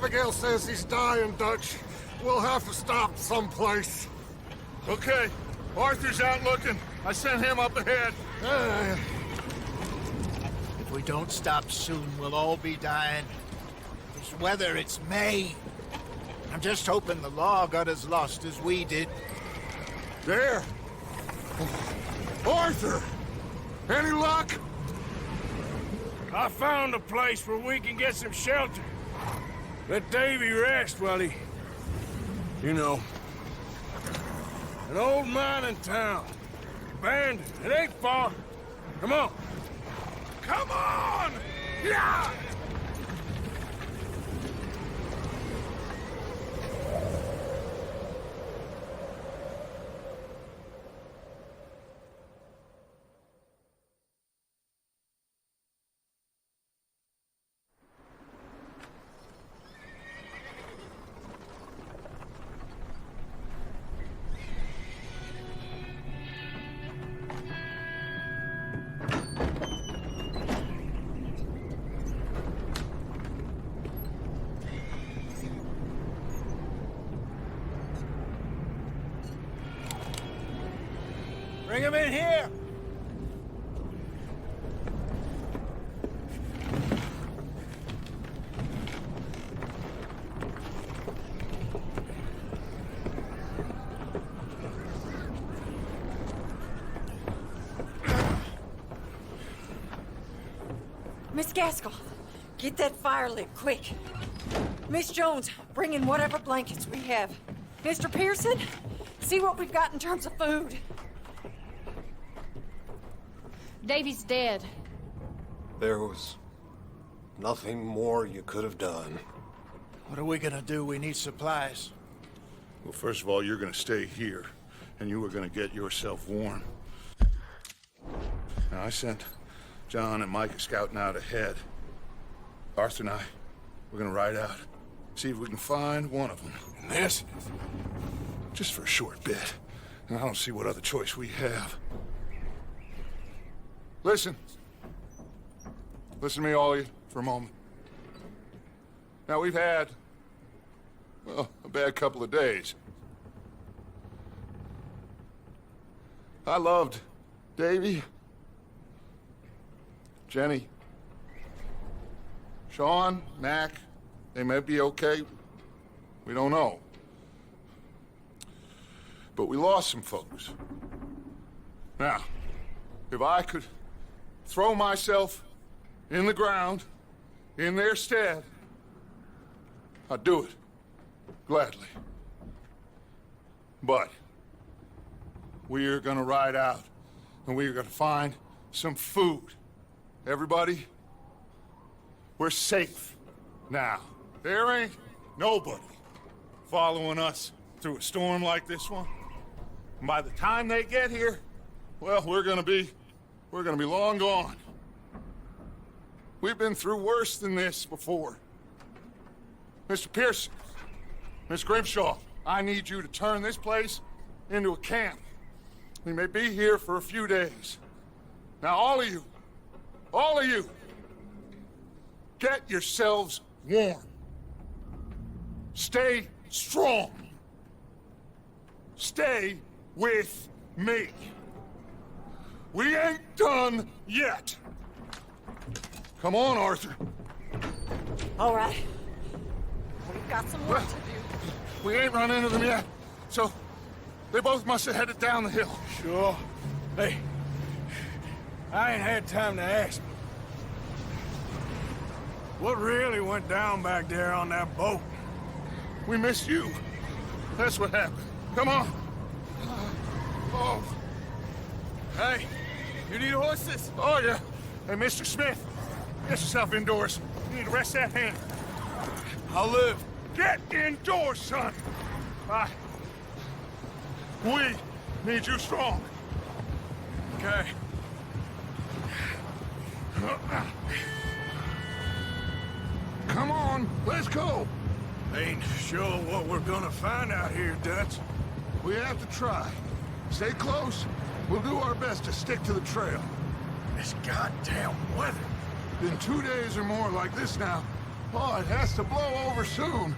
Abigail says he's dying, Dutch. We'll have to stop someplace. Okay, Arthur's out looking. I sent him up ahead. If we don't stop soon, we'll all be dying. This weather, it's May. I'm just hoping the law got as lost as we did. There! Arthur! Any luck? I found a place where we can get some shelter. Let Davy rest while he... You know. An old mining town. Abandoned. It ain't far. Come on. Come on! Yeah! Bring him in here! Miss Gaskell, get that fire lit, quick. Miss Jones, bring in whatever blankets we have. Mr. Pearson, see what we've got in terms of food. Davy's dead. There was nothing more you could have done. What are we gonna do? We need supplies. Well, first of all, you're gonna stay here, and you are gonna get yourself warm. Now, I sent John and Mike scouting out ahead. Arthur and I, we're gonna ride out, see if we can find one of them. And this, just for a short bit. And I don't see what other choice we have. Listen. Listen to me, all of you, for a moment. Now, we've had, well, a bad couple of days. I loved Davy, Jenny, Sean, Mac. They may be okay. We don't know. But we lost some folks. Now, if I could throw myself in the ground in their stead, I'd do it gladly. But we are gonna ride out and we are gonna find some food. Everybody, we're safe now. There ain't nobody following us through a storm like this one. And by the time they get here, well, we're gonna be long gone. We've been through worse than this before. Mr. Pearson, Miss Grimshaw, I need you to turn this place into a camp. We may be here for a few days. Now, all of you, get yourselves warm. Stay strong. Stay with me. We ain't done yet. Come on, Arthur. All right. We've got some work to do. We ain't run into them yet, so they both must have headed down the hill. Sure. Hey, I ain't had time to ask. What really went down back there on that boat? We missed you. That's what happened. Come on. Oh. Hey, you need horses? Oh, yeah. Hey, Mr. Smith, get yourself indoors. You need to rest that hand. I'll live. Get indoors, son. We need you strong. Okay. Come on, let's go. Ain't sure what we're gonna find out here, Dutch. We have to try. Stay close. We'll do our best to stick to the trail. This goddamn weather. Been 2 days or more like this now. Oh, it has to blow over soon.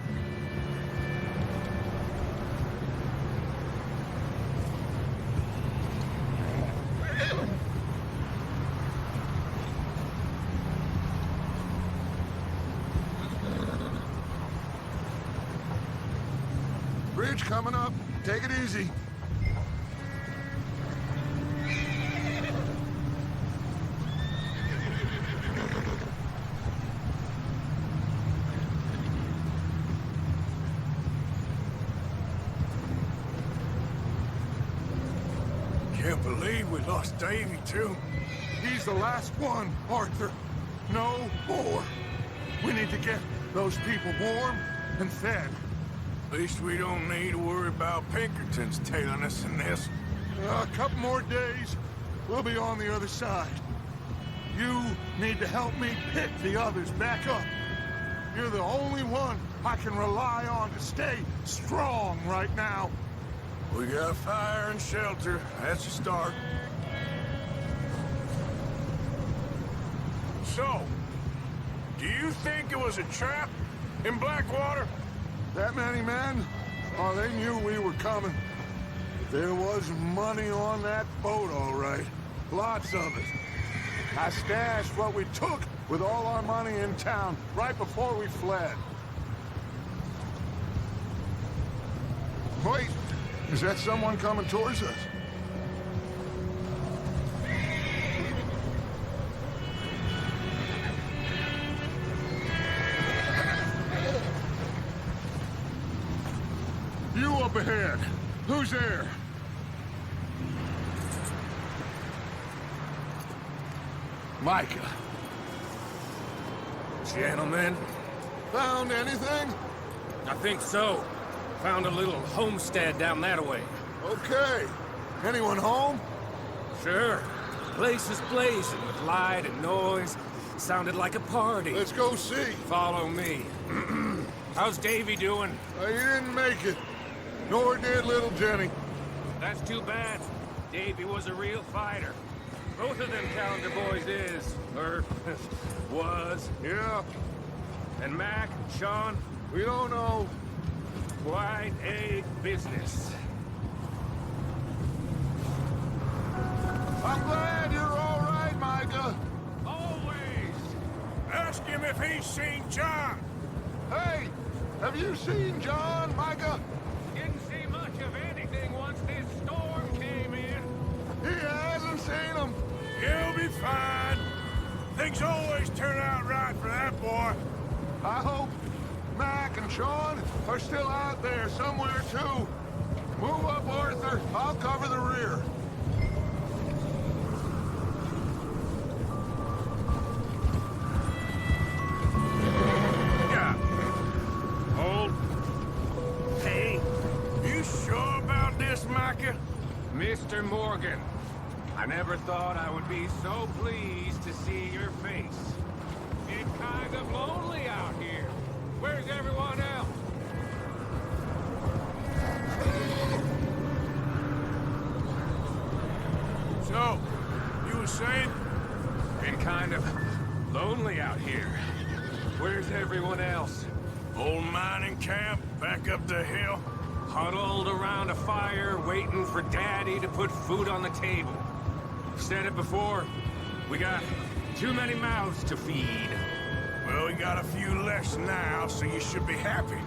Bridge coming up. Take it easy. Can't believe we lost Davy, too. He's the last one, Arthur. No more. We need to get those people warm and fed. At least we don't need to worry about Pinkertons tailing us in this. A couple more days, we'll be on the other side. You need to help me pick the others back up. You're the only one I can rely on to stay strong right now. We got fire and shelter. That's a start. So, do you think it was a trap in Blackwater? That many men? Oh, they knew we were coming. There was money on that boat, all right. Lots of it. I stashed what we took with all our money in town right before we fled. Wait, is that someone coming towards us? You up ahead. Who's there? Micah. Gentlemen, Found anything? I think so. Found a little homestead down that way. Okay. Anyone home? Sure. Place is blazing with light and noise. Sounded like a party. Let's go see. Follow me. How's Davy doing? He didn't make it. Nor did little Jenny. That's too bad. Davy was a real fighter. Both of them calendar boys is, or was. Yeah, And Mac, Sean, we don't know. quite a business. I'm glad you're all right, Micah. Always! ask him if he's seen John. Hey, have you seen John, Micah? Didn't see much of anything once this storm came in. He hasn't seen him. He'll be fine. Things always turn out right for that boy. I hope Mac and Sean are still out there somewhere, too. Move up, Arthur. I'll cover the rear. Yeah. Hold. Hey, you sure about this, Micah? Mr. Morgan, I never thought I would be so pleased to see your face. It's kind of lonely out here. Where's everyone else? So, you were saying? Been kind of lonely out here. Where's everyone else? Old mining camp back up the hill? Huddled around a fire, waiting for Daddy to put food on the table. Said it before, we got too many mouths to feed. Well, we got a few less now, so you should be happy.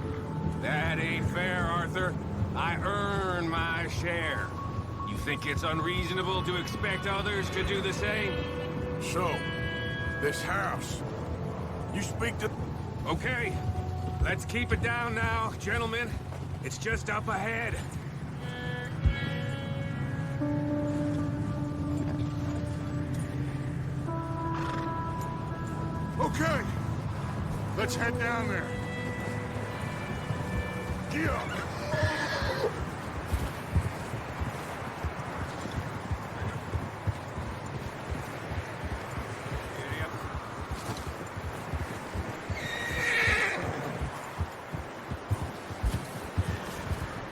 That ain't fair, Arthur. I earn my share. You think it's unreasonable to expect others to do the same? So, this house. You speak to... Okay, let's keep it down now, gentlemen. It's just up ahead. Okay. Let's head down there. Get up.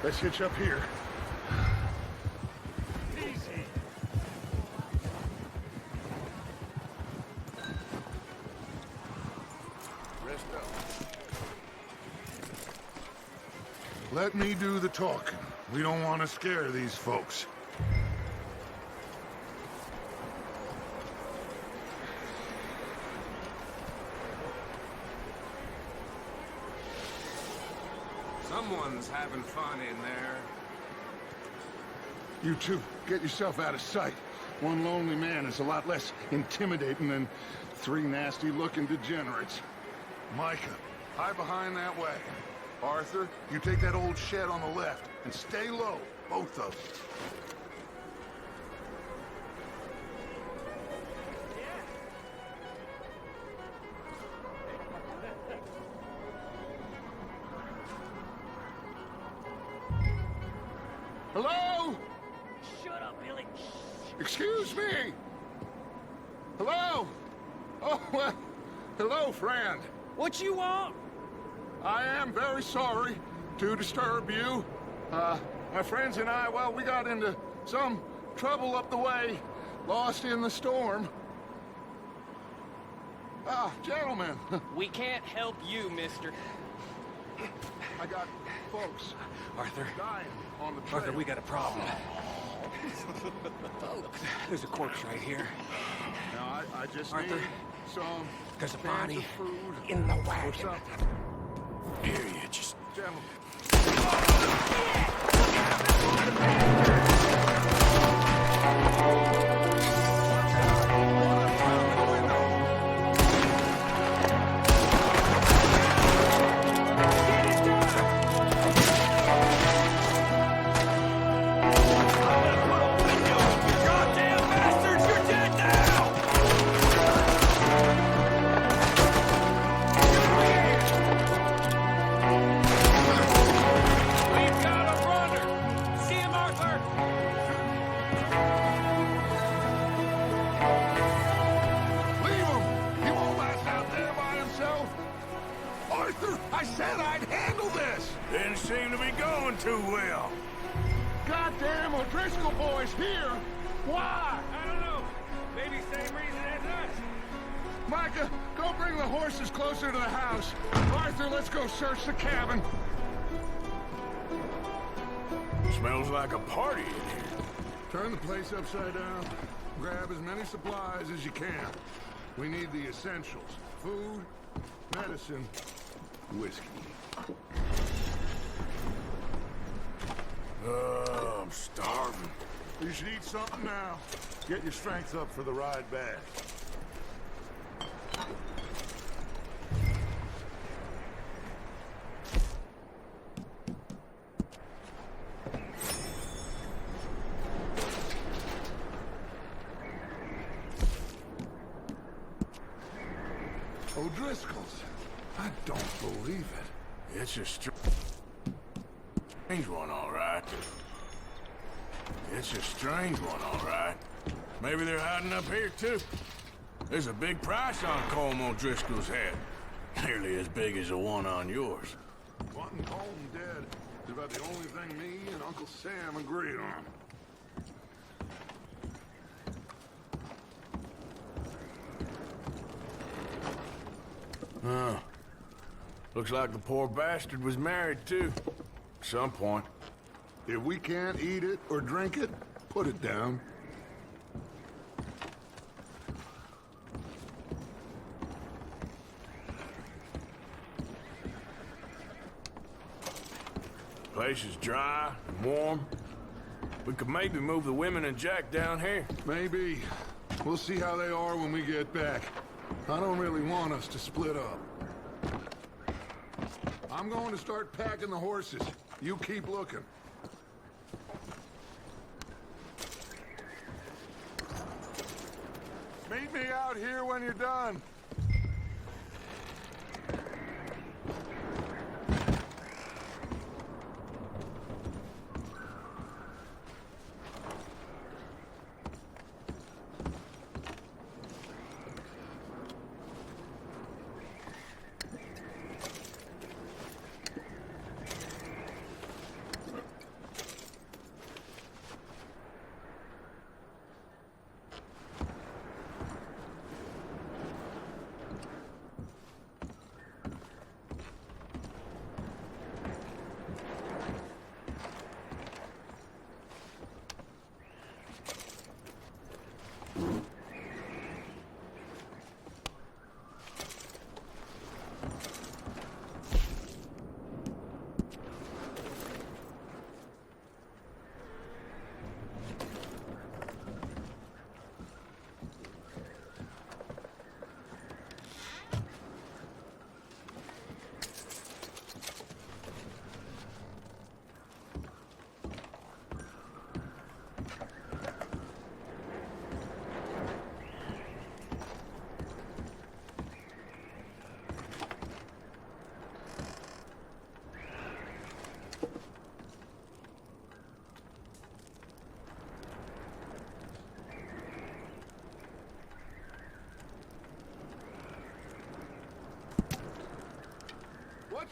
Let's hitch up here. Easy. Rest up. Let me do the talking. We don't want to scare these folks. Someone's having fun in there. You two, get yourself out of sight. One lonely man is a lot less intimidating than three nasty-looking degenerates. Micah, hide behind that wagon. Arthur, you take that old shed on the left, and stay low, both of you. Hello? Shut up, Billy. Excuse me? Hello? Oh, well, hello, friend. What you want? I am very sorry to disturb you. My friends and I, well, we got into some trouble up the way, lost in the storm. Ah, gentlemen, We can't help you, mister. I got folks Arthur, dying on the trail. Arthur, we got a problem. There's a corpse right here. Now, I just Arthur, need some there's a cans body of food in the or wagon. something. Here, you just... Gentlemen. We've got a runner! See him, Arthur? Leave him! He won't last out there by himself! Arthur, I said I'd handle this! Didn't seem to be going too well. Goddamn O'Driscoll boys here! Why? I don't know. Maybe same reason as us. Micah, go bring the horses closer to the house. Arthur, let's go search the cabin. Smells like a party in here. Turn the place upside down. Grab as many supplies as you can. We need the essentials. Food, medicine, whiskey. I'm starving. You should eat something now. Get your strength up for the ride back. O'Driscoll's. I don't believe it. It's a strange one, all right. It's a strange one, all right. Maybe they're hiding up here, too. There's a big price on Colm O'Driscoll's head. Nearly as big as the one on yours. Wanting Colm dead is about the only thing me and Uncle Sam agreed on. Oh. Looks like the poor bastard was married, too. At some point. If we can't eat it or drink it, put it down. Place is dry and warm. We could maybe move the women and Jack down here. Maybe. We'll see how they are when we get back. I don't really want us to split up. I'm going to start packing the horses. You keep looking. Meet me out here when you're done.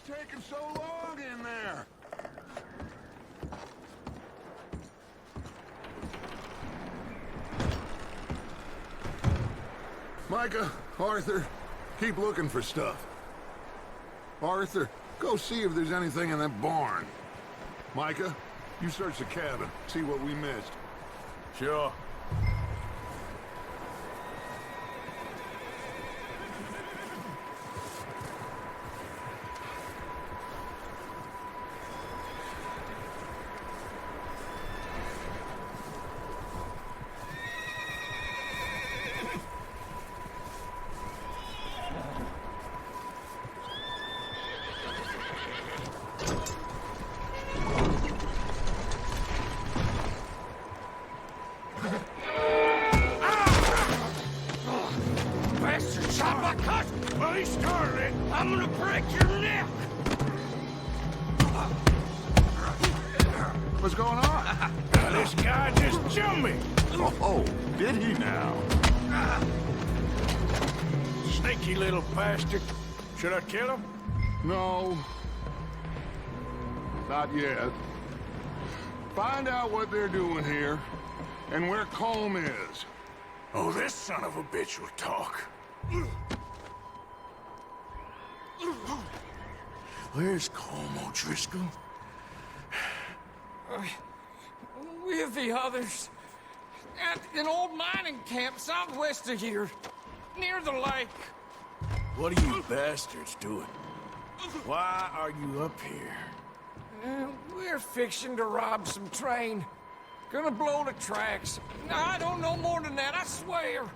taking so long in there? Micah, Arthur, keep looking for stuff. Arthur, go see if there's anything in that barn. Micah, you search the cabin, see what we missed. Sure. Bastard shot my cousin! Well, he started it. I'm gonna break your neck! What's going on? This guy just jumped me! Oh, did he now? Sneaky little bastard. Should I kill him? No. Not yet. Find out what they're doing here, and where Colm is. Oh, this son of a bitch will talk. Where's Colm O'Driscoll? With the others. At an old mining camp southwest of here. Near the lake. What are you bastards doing? Why are you up here? We're fixing to rob some train. Gonna blow the tracks. I don't know more than that, I swear.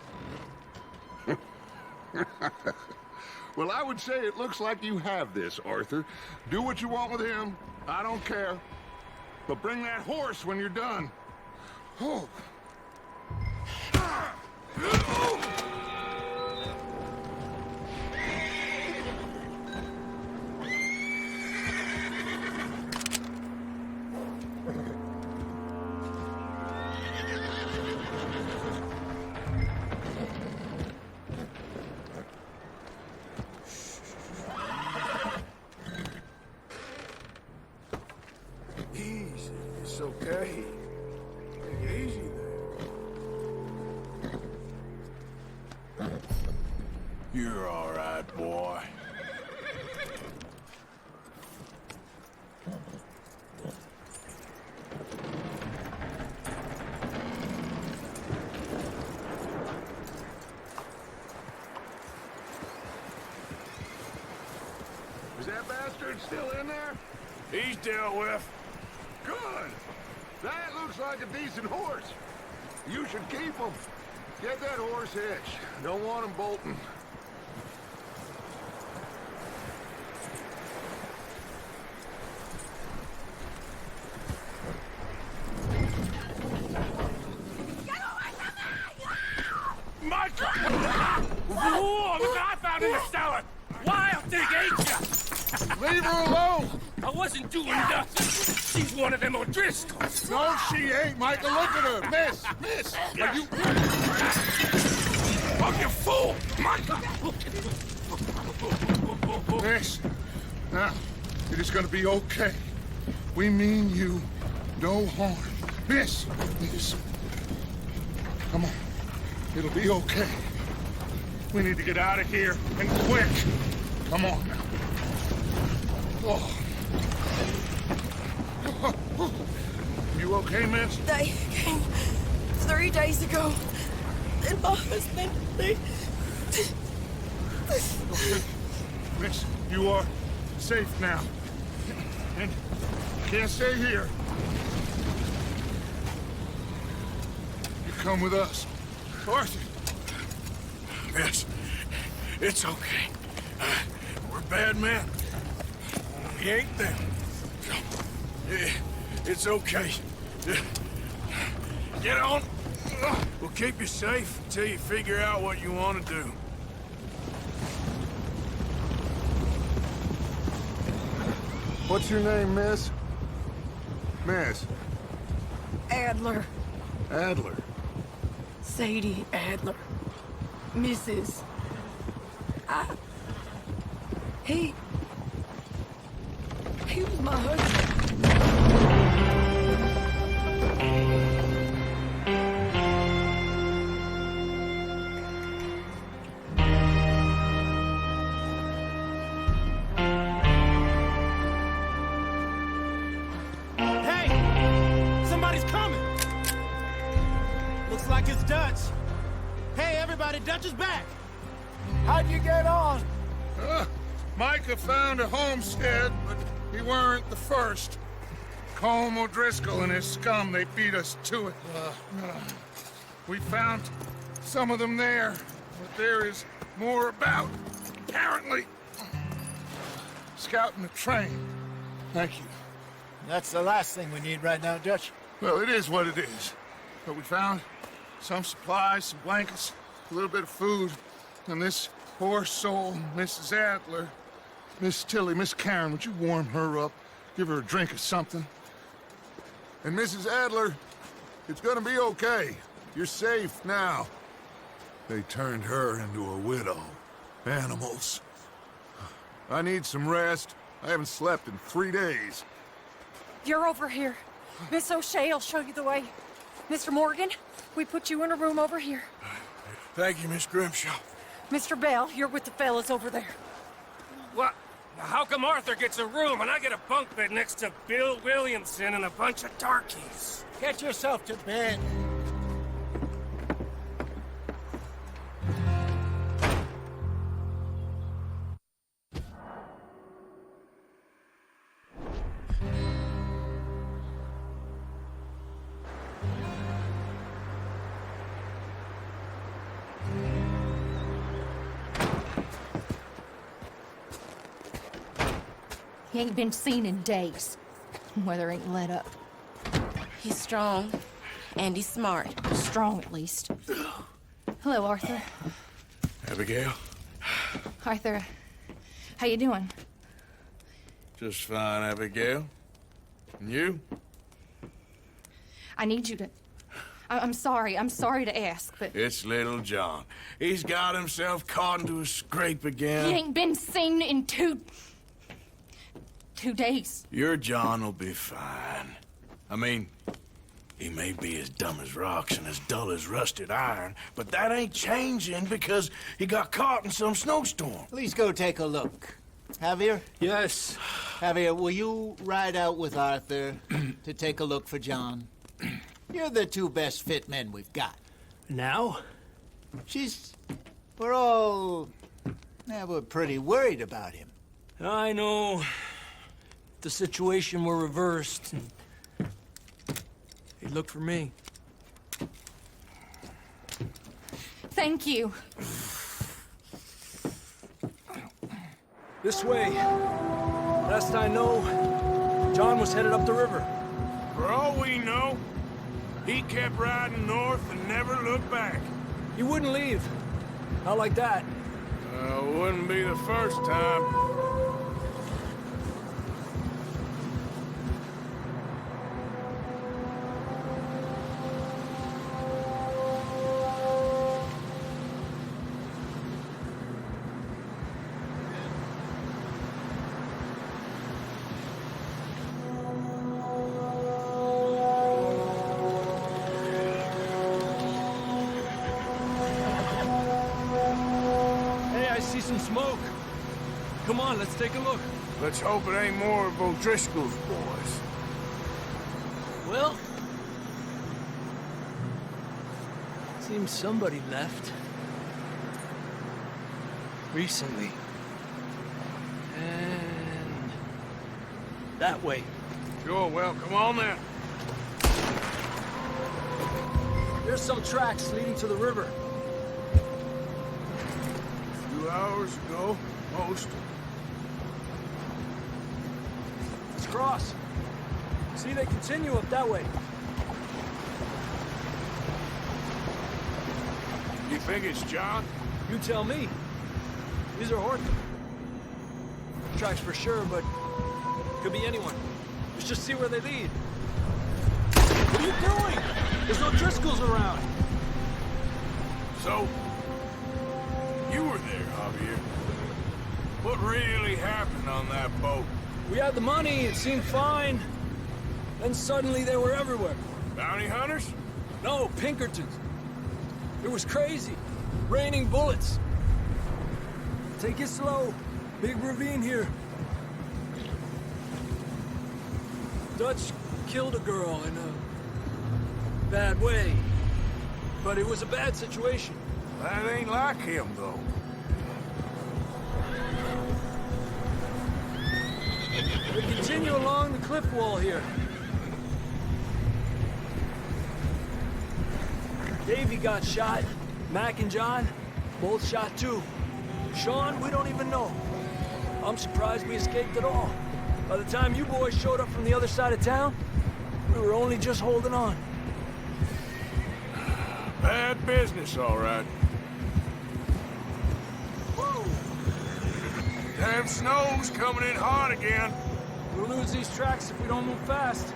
Well, I would say it looks like you have this, Arthur. Do what you want with him. I don't care. But bring that horse when you're done. Oh. Easy. It's okay. Take it easy there. You're all right, boy. Is that bastard still in there? He's dealt with. Good. That looks like a decent horse. You should keep him. Get that horse hitched. Don't want him bolting. Michael! Whoa, look what I found in the cellar! Wild thing, ain't ya? Leave her alone! I wasn't doing nothing. She's one of them O'Driscolls. No, she ain't, Michael. Look at her. Miss! Miss! Are you... Oh, you fool! Michael! Miss. Now, it is gonna be okay. We mean you no harm. Miss! Miss. Come on. It'll be okay. We need to get out of here, and quick. Come on now. Oh. You okay, miss? They came 3 days ago. And my husband, they... Miss, you are safe now. And can't stay here. You come with us. Arthur. Miss, it's okay. We're bad men. We ain't them. It's okay. Get on. We'll keep you safe until you figure out what you want to do. What's your name, miss? Miss. Adler. Adler. Sadie Adler. Mrs. He was my husband. Hey! Somebody's coming! Looks like it's Dutch. Hey, everybody, Dutch is back! How'd you get on? Micah found a homestead, but we weren't the first. Colm O'Driscoll and his scum, they beat us to it. We found some of them there, but there is more about, apparently. Scouting the train. Thank you. That's the last thing we need right now, Dutch. Well, it is what it is. But we found some supplies, some blankets, a little bit of food, and this poor soul, Mrs. Adler, Miss Tilly, Miss Karen, would you warm her up? Give her a drink or something? And Mrs. Adler, it's gonna be okay. You're safe now. They turned her into a widow. Animals. I need some rest. I haven't slept in 3 days. You're over here. Miss O'Shea will show you the way. Mr. Morgan, we put you in a room over here. Thank you, Miss Grimshaw. Mr. Bell, you're with the fellas over there. What? How come Arthur gets a room and I get a bunk bed next to Bill Williamson and a bunch of darkies? Get yourself to bed. He ain't been seen in days. Weather ain't let up. He's strong, and he's smart. Strong, at least. Hello, Arthur. Abigail? Arthur, how you doing? Just fine, Abigail. And you? I need you to... I'm sorry to ask, but... It's little John. He's got himself caught into a scrape again. He ain't been seen in 2 days. Your John will be fine. I mean, he may be as dumb as rocks and as dull as rusted iron, but that ain't changing because he got caught in some snowstorm. Please go take a look. Javier? Yes. Javier, will you ride out with Arthur to take a look for John? You're the 2 best fit men we've got. Now? We're all... we're pretty worried about him. I know. If the situation were reversed, he'd look for me. Thank you. This way. Last I know, John was headed up the river. For all we know, he kept riding north and never looked back. He wouldn't leave. Not like that. Wouldn't be the first time. See some smoke. Come on, let's take a look. Let's hope it ain't more of O'Driscoll's boys. Well, seems somebody left. Recently. And that way. Sure, well, come on then. There's some tracks leading to the river. 2 hours ago, most. Let's cross. See, they continue up that way. You think it's John? You tell me. These are horses. Tracks for sure, but could be anyone. Let's just see where they lead. What are you doing? There's no Driscolls around. So, you were there, Javier. What really happened on that boat? We had the money, it seemed fine. Then suddenly they were everywhere. Bounty hunters? No, Pinkertons. It was crazy. Raining bullets. Take it slow. Big ravine here. Dutch killed a girl in a bad way. But it was a bad situation. That ain't like him, though. We continue along the cliff wall here. Davey got shot. Mac and John, both shot too. Sean, we don't even know. I'm surprised we escaped at all. By the time you boys showed up from the other side of town, we were only just holding on. Bad business, all right. Whoa! Damn snow's coming in hard again. We'll lose these tracks if we don't move fast.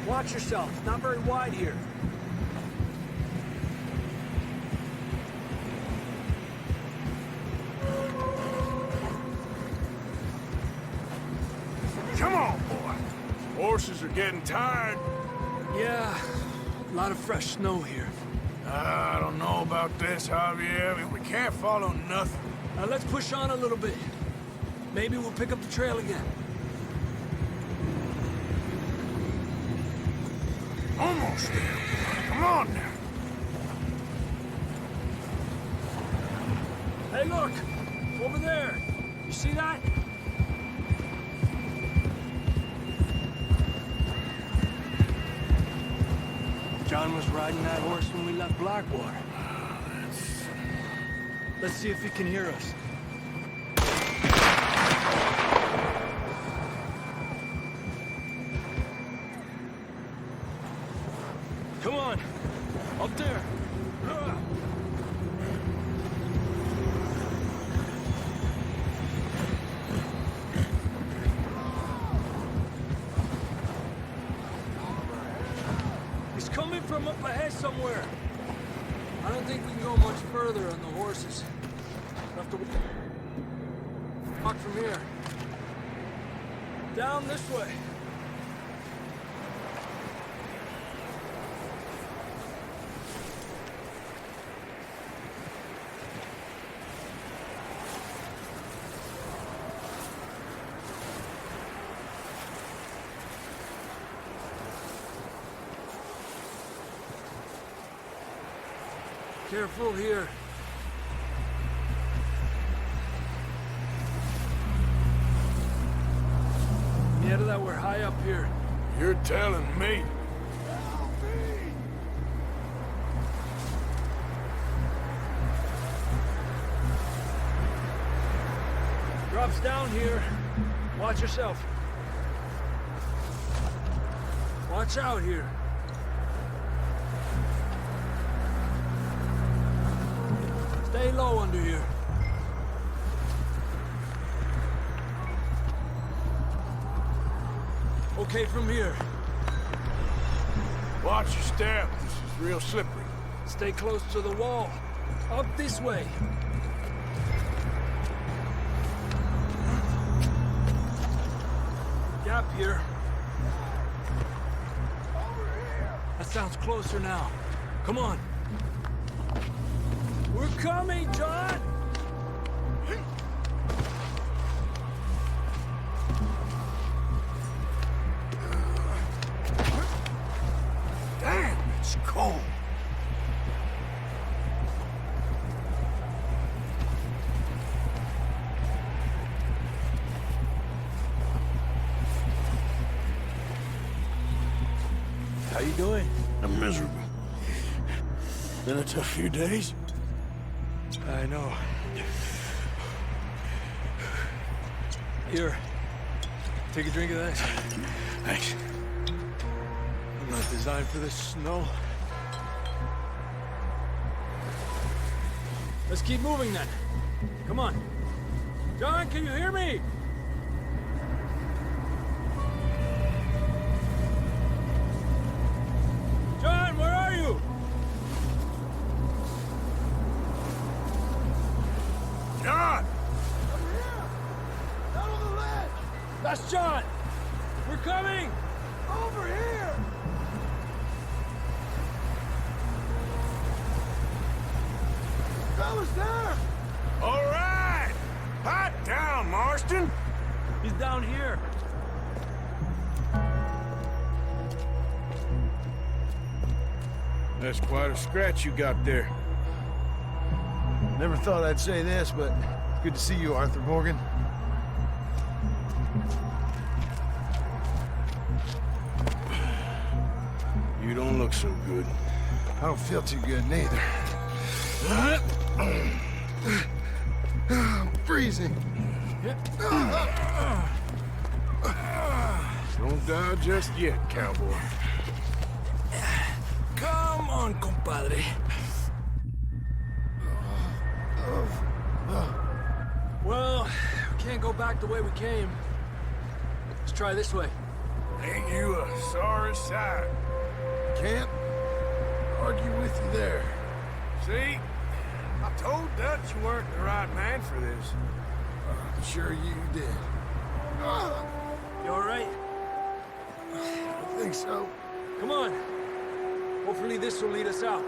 Watch yourself. It's not very wide here. Come on, boy. Horses are getting tired. Yeah, a lot of fresh snow here. I don't know about this, Javier. I mean, we can't follow nothing. Now let's push on a little bit. Maybe we'll pick up the trail again. Almost there. Come on now. Hey, look! Over there! You see that? John was riding that horse when we left Blackwater. Let's see if he can hear us. Come on! Up there! He's coming from up ahead somewhere. I don't think we can go much further on the horses. We'll have to walk from here. Down this way. Careful here. Yeah, that we're high up here. You're telling me. Drops down here. Watch yourself. Watch out here. Stay low under here. Okay from here. Watch your step. This is real slippery. Stay close to the wall. Up this way. Gap here. That sounds closer now. Come on. We're coming, John! Damn, it's cold. How you doing? I'm miserable. Been a tough few days. I know. Here. Take a drink of that. Thanks. I'm not designed for this snow. Let's keep moving then. Come on. John, can you hear me? John, where are you? John! Over here! Down on the ledge! That's John! We're coming! Over here! Fella's there! All right! Hot down, Marston! He's down here. That's quite a scratch you got there. Never thought I'd say this, but it's good to see you, Arthur Morgan. You don't look so good. I don't feel too good, neither. I'm freezing. Don't die just yet, cowboy. Come on, compadre. Well, we can't go back the way we came. Let's try this way. Ain't you a sorry sight? Can't argue with you there. See? I told Dutch you weren't the right man for this. I'm sure you did. You all right? I think so. Come on. Hopefully this will lead us out.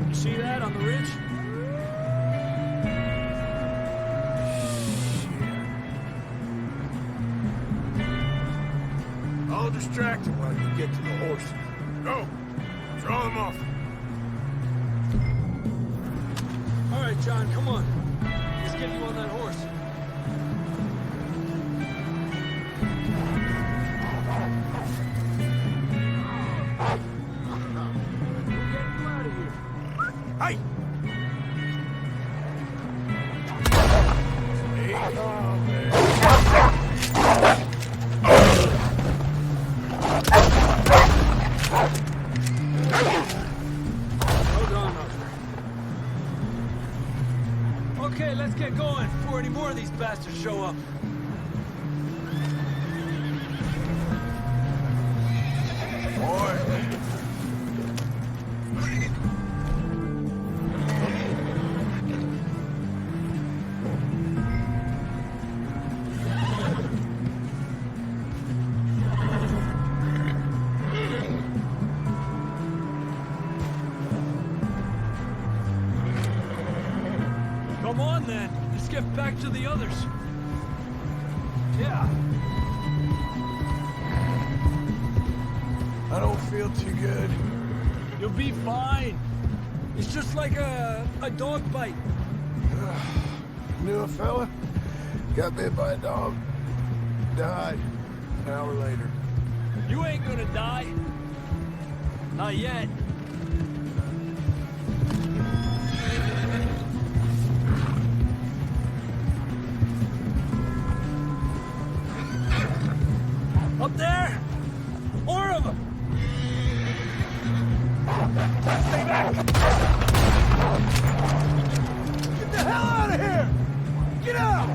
You see that on the ridge? I'll distract him while you get to the horse. Go! Draw him off. All right, John, come on. Let's get you on that horse. We're getting you out of here. Hey! Hey, calm, man. Well done, Arthur. Okay, let's get going before any more of these bastards show up. Come on, then. Let's get back to the others. Yeah. I don't feel too good. You'll be fine. It's just like a dog bite. Knew a fella, got bit by a dog, died an hour later. You ain't gonna die. Not yet. Up there! More of them! Stay back! Get the hell out of here! Get out!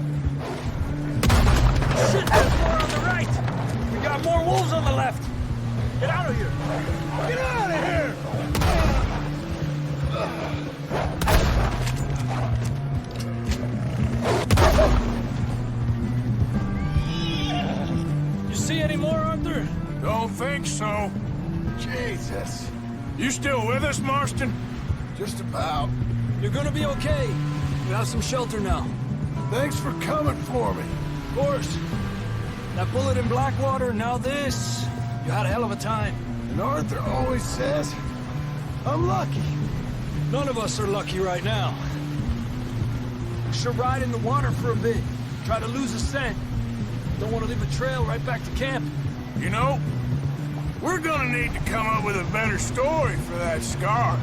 Shit, there's more on the right! We got more wolves on the left! Get out of here! Get out of here! You see any more, Arthur? Don't think so. Jesus. You still with us, Marston? Just about. You're gonna be okay. We have some shelter now. Thanks for coming for me. Of course. That bullet in Blackwater, now this. You had a hell of a time. And Arthur always says, I'm lucky. None of us are lucky right now. We should ride in the water for a bit. Try to lose a scent. Don't want to leave a trail right back to camp. You know, we're gonna need to come up with a better story for that scar.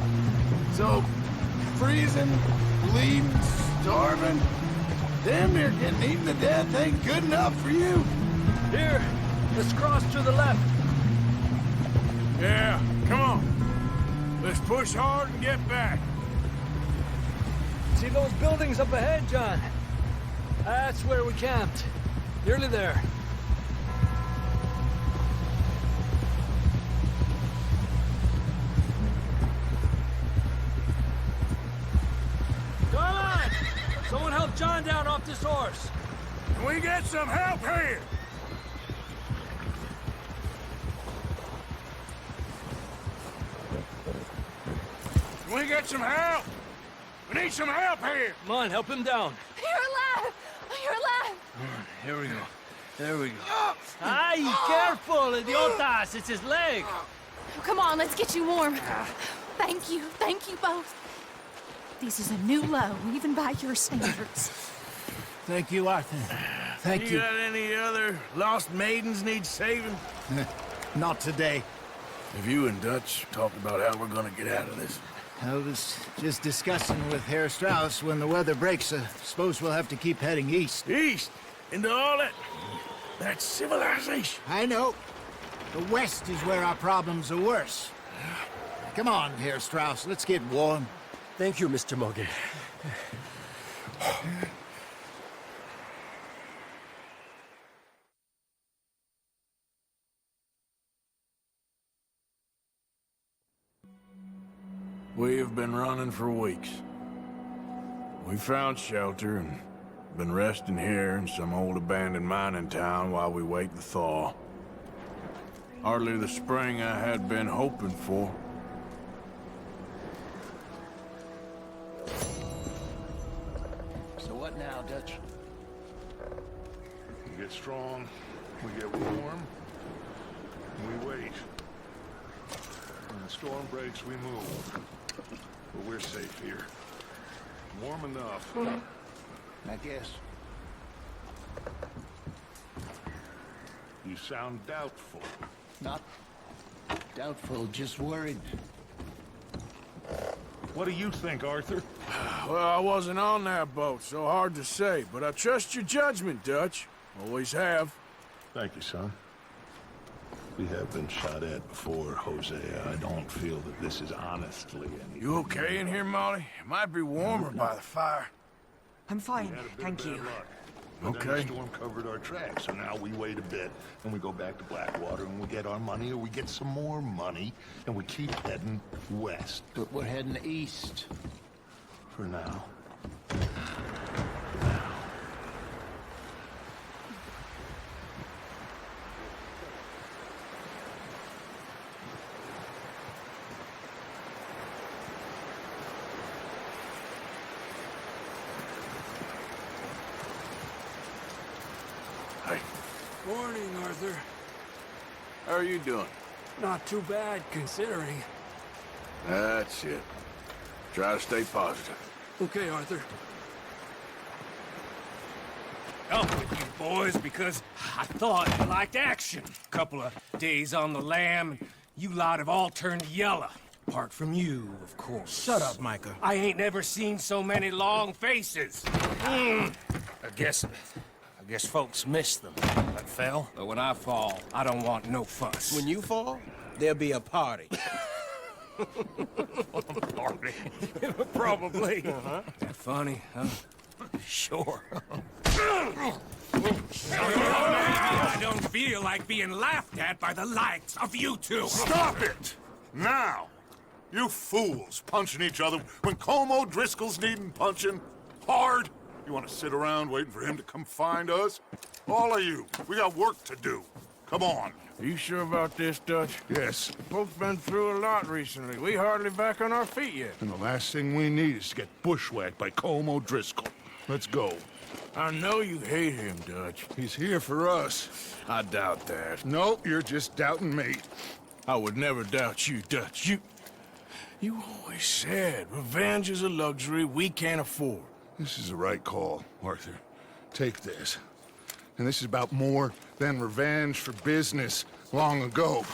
So, freezing, bleeding, starving. Damn near getting eaten to death ain't good enough for you. Here, let's cross to the left. Yeah, come on. Let's push hard and get back. See those buildings up ahead, John? That's where we camped. Nearly there. Come on! Someone help John down off this horse. Can we get some help here? Can we get some help? We need some help here! Come on, help him down. You're alive! You're alive! Here we go. There we go. Ay, careful, idiotas! It's his leg. Come on, let's get you warm. Thank you both. This is a new low, even by your standards. Thank you, Arthur. Thank you. You got any other lost maidens need saving? Not today. Have you and Dutch talked about how we're gonna get out of this? I was just discussing with Herr Strauss when the weather breaks. Suppose we'll have to keep heading east. East? Into all that civilization? I know. The west is where our problems are worse. Come on, Herr Strauss, let's get warm. Thank you, Mr. Morgan. We have been running for weeks. We found shelter and been resting here in some old abandoned mining town while we wait the thaw. Hardly the spring I had been hoping for. So what now, Dutch? We get strong, we get warm, and we wait. When the storm breaks, we move. But we're safe here. Warm enough. I guess. You sound doubtful. Not doubtful, just worried. What do you think, Arthur? Well, I wasn't on that boat, so hard to say, but I trust your judgment, Dutch. Always have. Thank you, son. We have been shot at before, Hosea. I don't feel that this is honestly any... You okay in here, Molly? It might be warmer by the fire. I'm fine, thank you. But then Okay. the storm covered our tracks, so now we wait a bit, and we go back to Blackwater, and we get our money, or we get some more money, and we keep heading west. But we're heading east. For now. Hey, Morning, Arthur. how are you doing? Not too bad, considering. That's it. Try to stay positive. Okay, Arthur. Up with you boys because I thought you liked action. Couple of days on the lam, and you lot have all turned yellow. Apart from you, of course. Shut up, Micah. I ain't never seen so many long faces. I guess folks miss them. That fell. But when I fall, I don't want no fuss. When you fall, there'll be a party. Party. Probably. That funny, huh? Sure. I don't feel like being laughed at by the likes of you two. Stop it! Now! You fools punching each other when Como Driscoll's needing punching hard. You want to sit around waiting for him to come find us? All of you, we got work to do. Come on. Are you sure about this, Dutch? Yes. Folks been through a lot recently. We hardly back on our feet yet. And the last thing we need is to get bushwhacked by Como Driscoll. Let's go. I know you hate him, Dutch. He's here for us. I doubt that. No, you're just doubting me. I would never doubt you, Dutch. You always said revenge is a luxury we can't afford. This is the right call, Arthur. Take this. And this is about more than revenge for business long ago.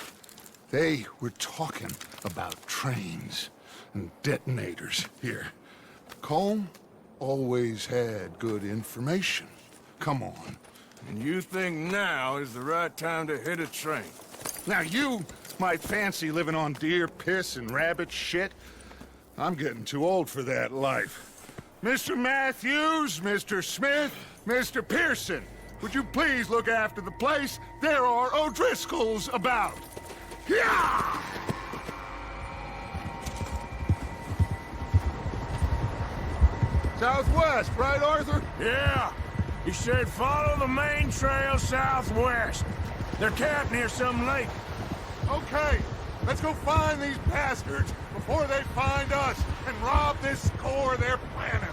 They were talking about trains and detonators here. Colm always had good information. Come on. And you think now is the right time to hit a train? Now you might fancy living on deer piss and rabbit shit. I'm getting too old for that life. Mr. Matthews, Mr. Smith, Mr. Pearson, would you please look after the place? There are O'Driscolls about. Yeah! Southwest, right, Arthur? Yeah. He said follow the main trail southwest. They're camped near some lake. Okay, let's go find these bastards before they find us and rob this core they're planning.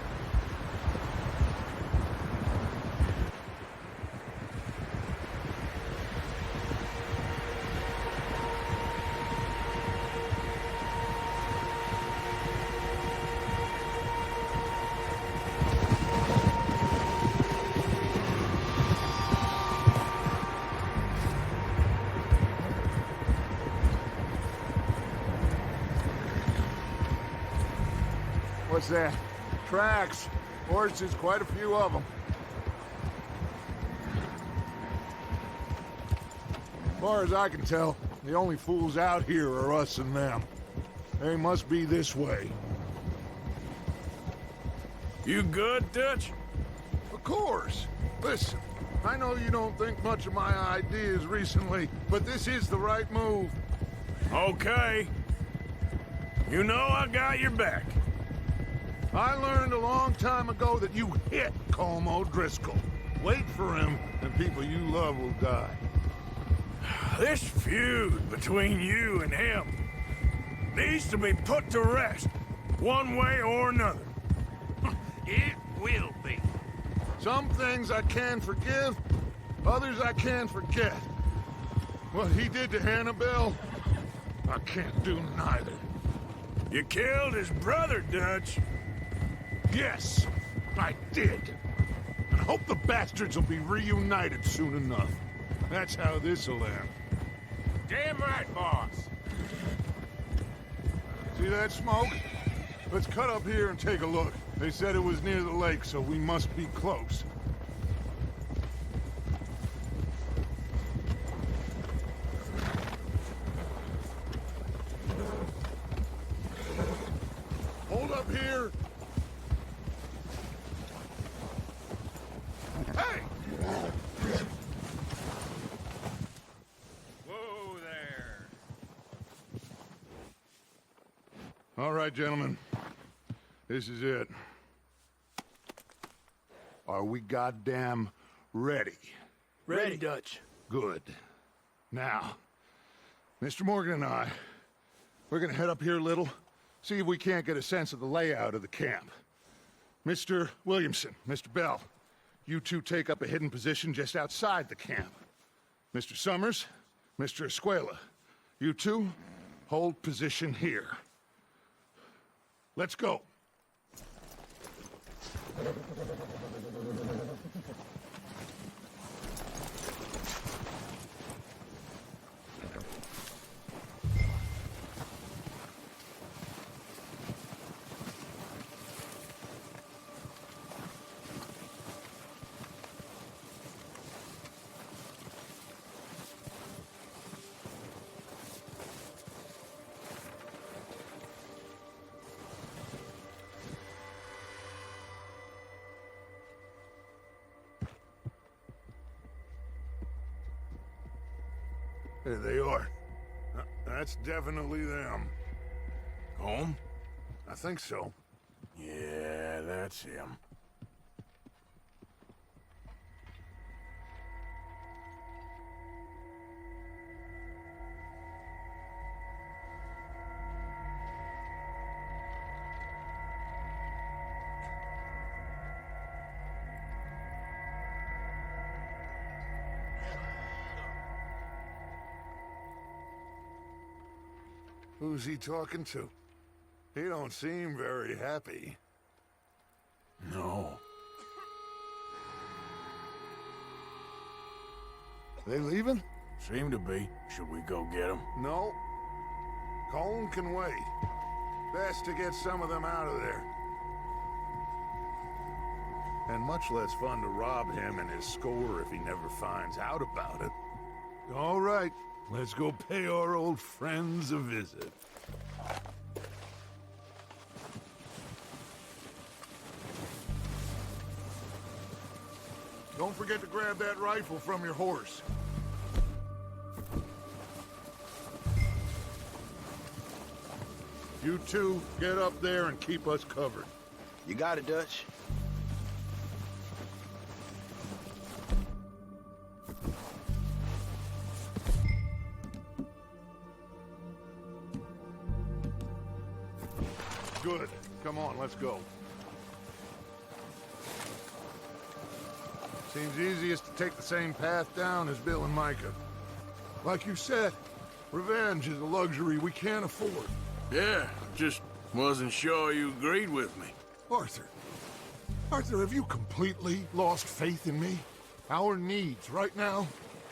What's that? Tracks. Horses, quite a few of them. As far as I can tell, the only fools out here are us and them. They must be this way. You good, Dutch? Of course. Listen, I know you don't think much of my ideas recently, but this is the right move. Okay. You know I got your back. I learned a long time ago that you hit Colm O'Driscoll. Wait for him, and people you love will die. This feud between you and him needs to be put to rest, one way or another. It will be. Some things I can forgive, others I can forget. What he did to Annabelle, I can't do neither. You killed his brother, Dutch. Yes, I did. And hope the bastards will be reunited soon enough. That's how this'll end. Damn right, boss. See that smoke? Let's cut up here and take a look. They said it was near the lake, so we must be close. Hold up here. Hey! Whoa there. All right, gentlemen. This is it. Are we goddamn ready? Ready, Dutch. Good. Now, Mr. Morgan and I, we're gonna head up here a little, see if we can't get a sense of the layout of the camp. Mr. Williamson, Mr. Bell, you two take up a hidden position just outside the camp. Mr. Summers, Mr. Escuela, you two hold position here. Let's go. There they are. That's definitely them. Home? I think so. Yeah, that's him. Who's he talking to? He don't seem very happy. No. They leaving? Seem to be. Should we go get them? No. Colm can wait. Best to get some of them out of there. And much less fun to rob him and his score if he never finds out about it. All right, let's go pay our old friends a visit. Don't forget to grab that rifle from your horse. You two, get up there and keep us covered. You got it, Dutch. Good. Come on, let's go. Seems easiest to take the same path down as Bill and Micah. Like you said, revenge is a luxury we can't afford. Yeah, just wasn't sure you agreed with me. Arthur. Arthur, have you completely lost faith in me? Our needs right now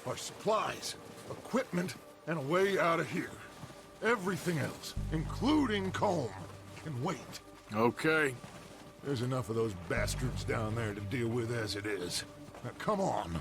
are supplies, equipment, and a way out of here. Everything else, including Colm, can wait. Okay. There's enough of those bastards down there to deal with as it is. Now, come on.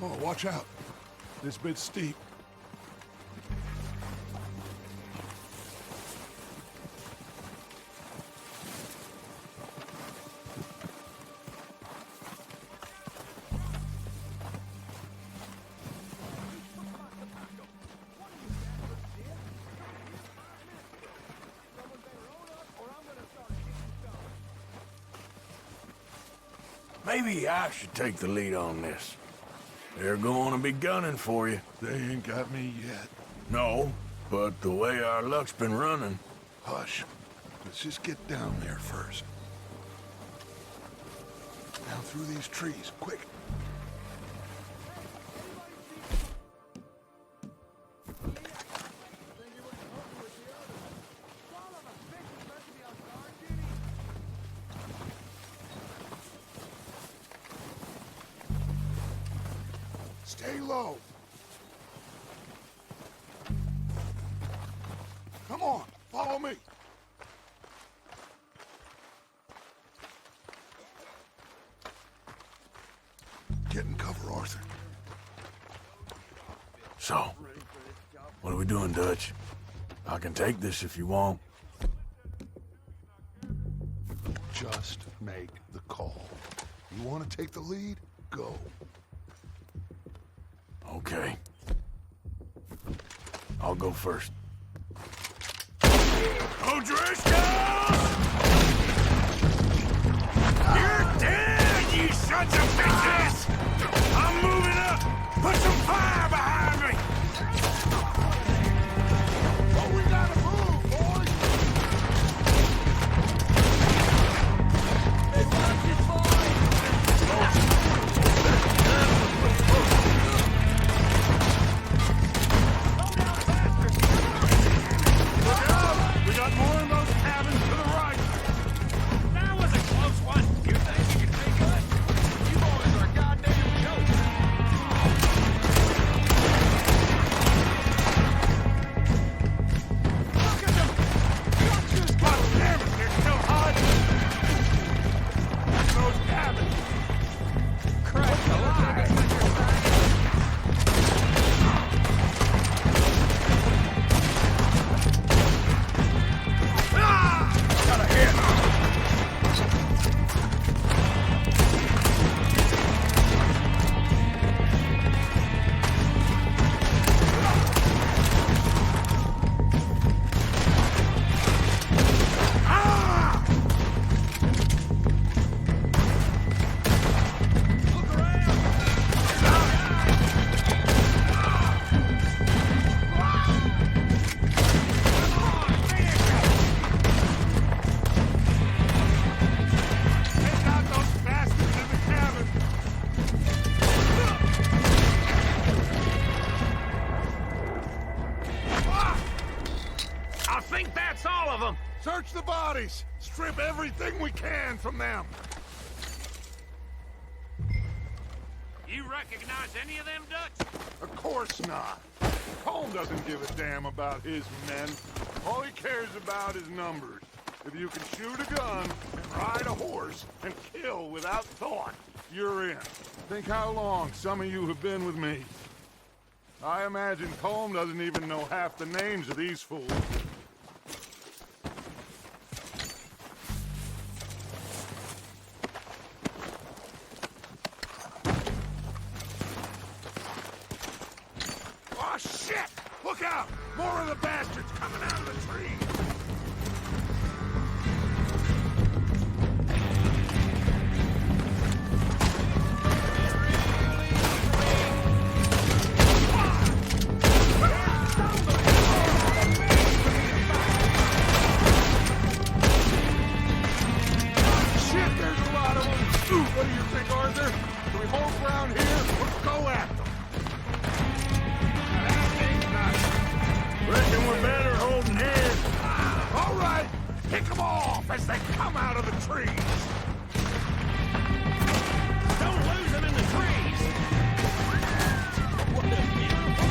Oh, watch out. This bit's steep. Maybe I should take the lead on this. They're going to be gunning for you. They ain't got me yet. No, but the way our luck's been running... Hush. Let's just get down there first. Down through these trees, quick. Stay low. Come on, follow me. Get in cover, Arthur. So, what are we doing, Dutch? I can take this if you want. Just make the call. You want to take the lead? Go. Okay. I'll go first. O'Driscoll! You're dead, you sons of bitches! I'm moving up! Put some fire behind me! Oh, we gotta move, boys! Hey, fuck you, boy! We got more in those cabins to the right! That was a close one. You think you can take it? You boys are a goddamn joke. think that's all of them? Search the bodies! Strip everything we can from them! You recognize any of them, Dutch? Of course not. Colm doesn't give a damn about his men. All he cares about is numbers. If you can shoot a gun and ride a horse and kill without thought, you're in. Think how long some of you have been with me. I imagine Colm doesn't even know half the names of these fools. Oh, shit! Look out! More of the bastards coming out of the trees! What do you think, Arthur? Do we hold ground here or go at them? That ain't nothing. Reckon we're better holding here. All right, pick them off as they come out of the trees. Don't lose them in the trees. What a beautiful...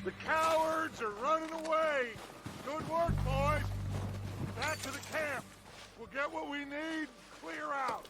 The cowards are running away. Good work, boys. Back to the camp. We'll get what we need, clear out.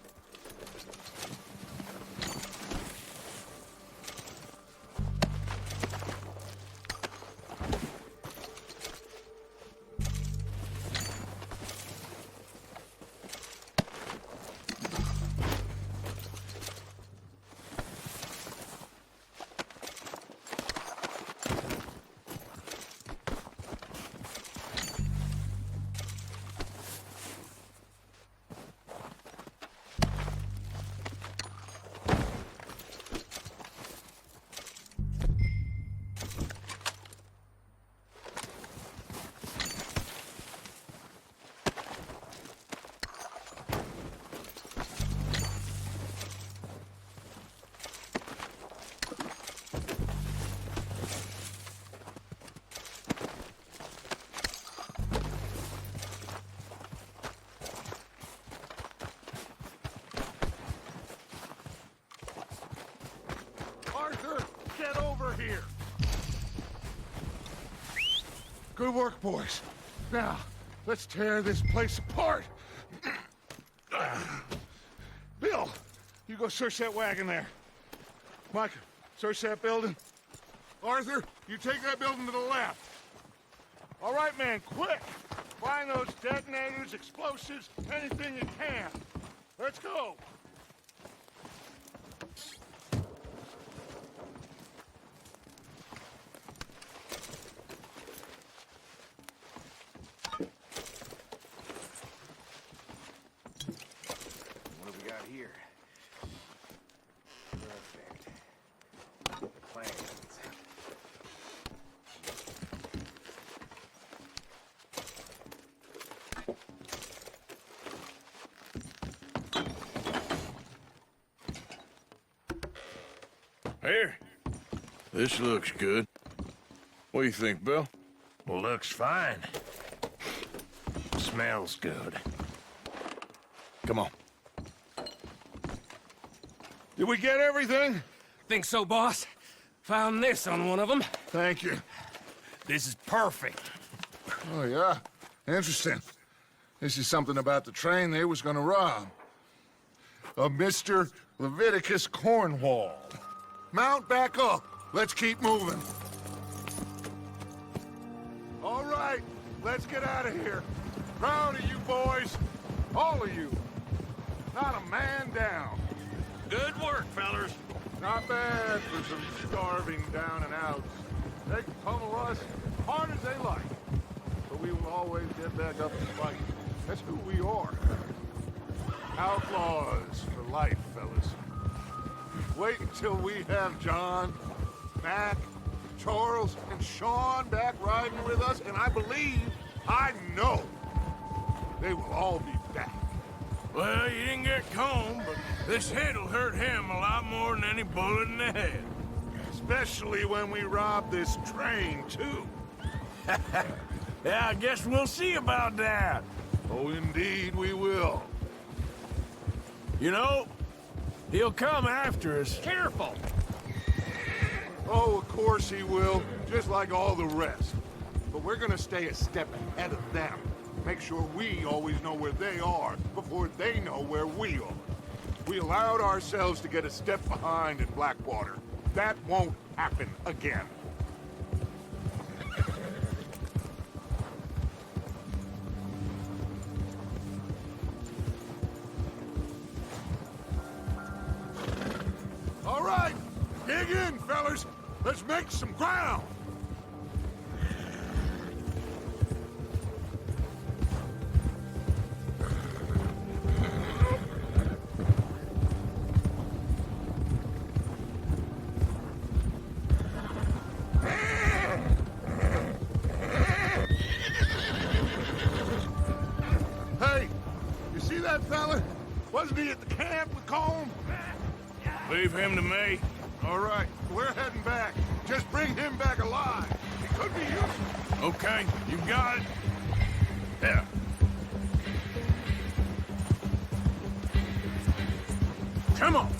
Arthur, get over here. Good work, boys. Now, let's tear this place apart. Bill, you go search that wagon there. Mike, search that building. Arthur, you take that building to the left. All right, man, quick. Find those detonators, explosives, anything you can. Let's go. What have we got here? Perfect. The plans. Here. This looks good. What do you think, Bill? Well, looks fine. Smells good. Come on. Did we get everything? Think so, boss? Found this on one of them. Thank you. This is perfect. Oh, yeah? Interesting. This is something about the train they was gonna rob. A Mr. Leviticus Cornwall. Mount back up. Let's keep moving. All right, let's get out of here. Proud of you boys. All of you. Not a man down. Good work, fellers. Not bad for some starving down and outs. They can pummel us as hard as they like. But we will always get back up and fight. That's who we are. Outlaws for life, fellas. Wait until we have John, Mac, Charles, and Sean back riding with us, and I know, they will all be back. Well, you didn't get Combe, but this hit'll hurt him a lot more than any bullet in the head. Especially when we rob this train, too. Yeah, I guess we'll see about that. Oh, indeed we will. You know, he'll come after us. Careful! Oh, of course he will, just like all the rest. But we're gonna stay a step ahead of them. Make sure we always know where they are before they know where we are. We allowed ourselves to get a step behind in Blackwater. That won't happen again. All right, dig in, fellas. Let's make some ground. Hey, you see that fella? Wasn't he at the camp with Combe? Leave him to me. All right, we're heading back. Just bring him back alive. He could be useful. Okay, you got it. Yeah. Come on.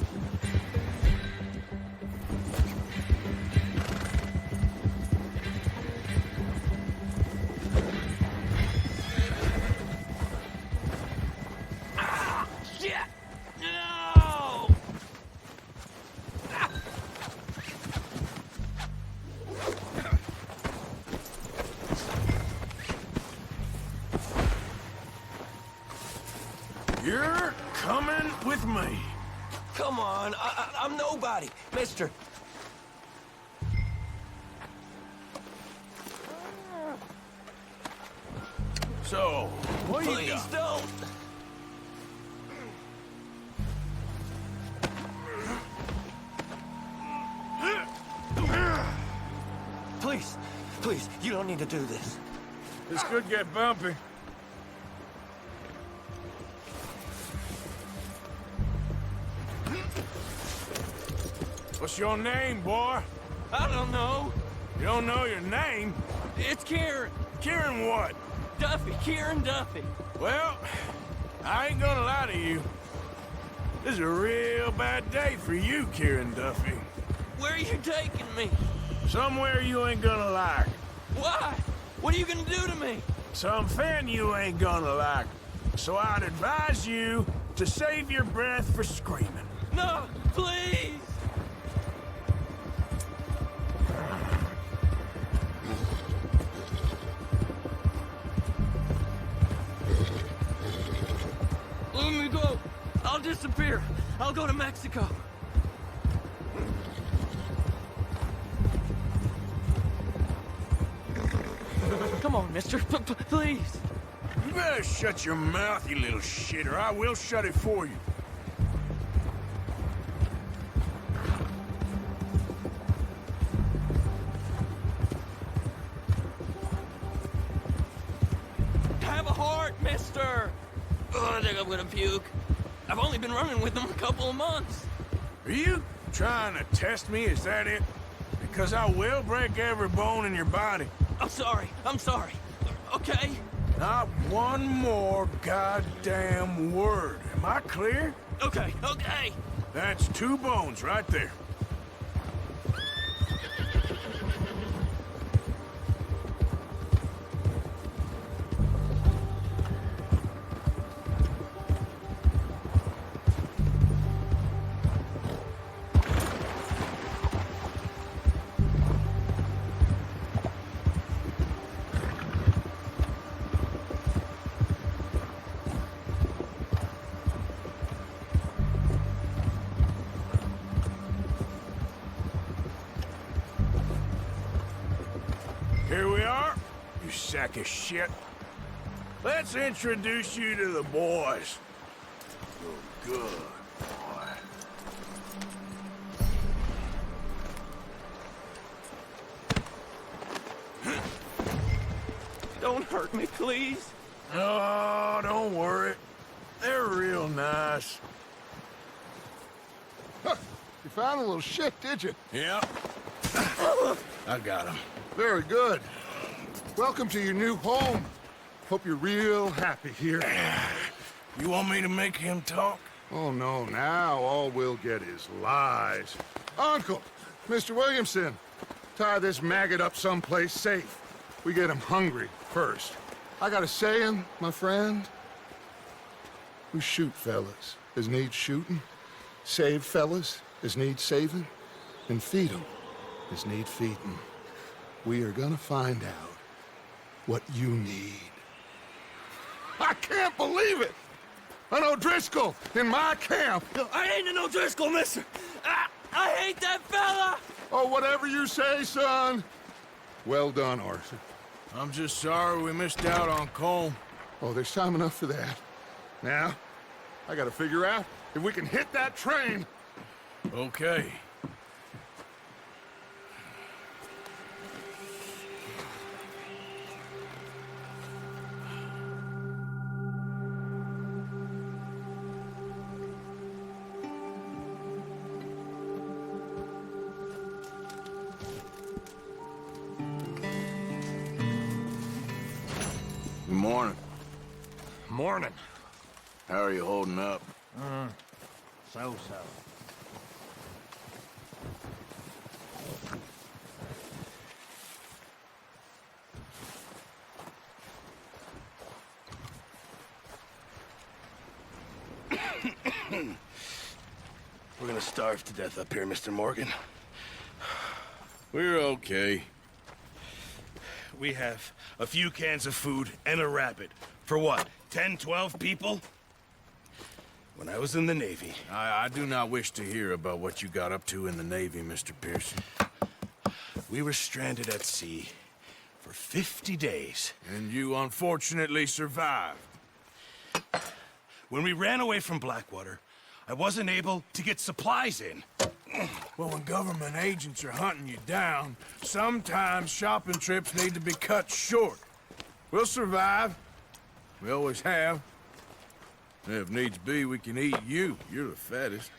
Shit! No! You're coming with me. Come on, I'm nobody, mister. So, what do you Please got? don't. Please, you don't need to do this. This could get bumpy. What's your name, boy? I don't know. You don't know your name? It's Kieran. Kieran what? Duffy. Kieran Duffy. Well, I ain't gonna lie to you. This is a real bad day for you, Kieran Duffy. Where are you taking me? Somewhere you ain't gonna like. Why? What are you gonna do to me? Something you ain't gonna like. So I'd advise you to save your breath for screaming. No, please! Let me go. I'll disappear. I'll go to Mexico. Come on, mister. Please. You better shut your mouth, you little shit, or I will shut it for you. Have a heart, mister. Oh, I think I'm gonna puke. I've only been running with them a couple of months. Are you trying to test me? Is that it? Because I will break every bone in your body. I'm sorry. Okay? Not one more goddamn word. Am I clear? Okay. That's 2 bones right there. Here we are, you sack of shit. Let's introduce you to the boys. Oh, good boy. Don't hurt me, please. Oh, don't worry. They're real nice. Huh. You found a little shit, did you? Yep. I got him. Very good. Welcome to your new home. Hope you're real happy here. You want me to make him talk? Oh, no, now all we'll get is lies. Uncle, Mr. Williamson, tie this maggot up someplace safe. We get him hungry first. I got a saying, my friend. We shoot fellas as need shooting, save fellas as need saving, and feed 'em as need feeding. We are gonna find out what you need. I can't believe it! An O'Driscoll in my camp! I ain't an O'Driscoll, mister! I hate that fella! Oh, whatever you say, son. Well done, Arthur. I'm just sorry we missed out on Colm. Oh, there's time enough for that. Now, I gotta figure out if we can hit that train. Okay. Good morning. Morning. How are you holding up? So. We're gonna starve to death up here, Mr. Morgan. We're okay. We have a few cans of food and a rabbit. For what, 10, 12 people? When I was in the Navy... I do not wish to hear about what you got up to in the Navy, Mr. Pearson. We were stranded at sea for 50 days. And you unfortunately survived. When we ran away from Blackwater, I wasn't able to get supplies in. Well, when government agents are hunting you down, sometimes shopping trips need to be cut short. We'll survive. We always have. If needs be, we can eat you. You're the fattest.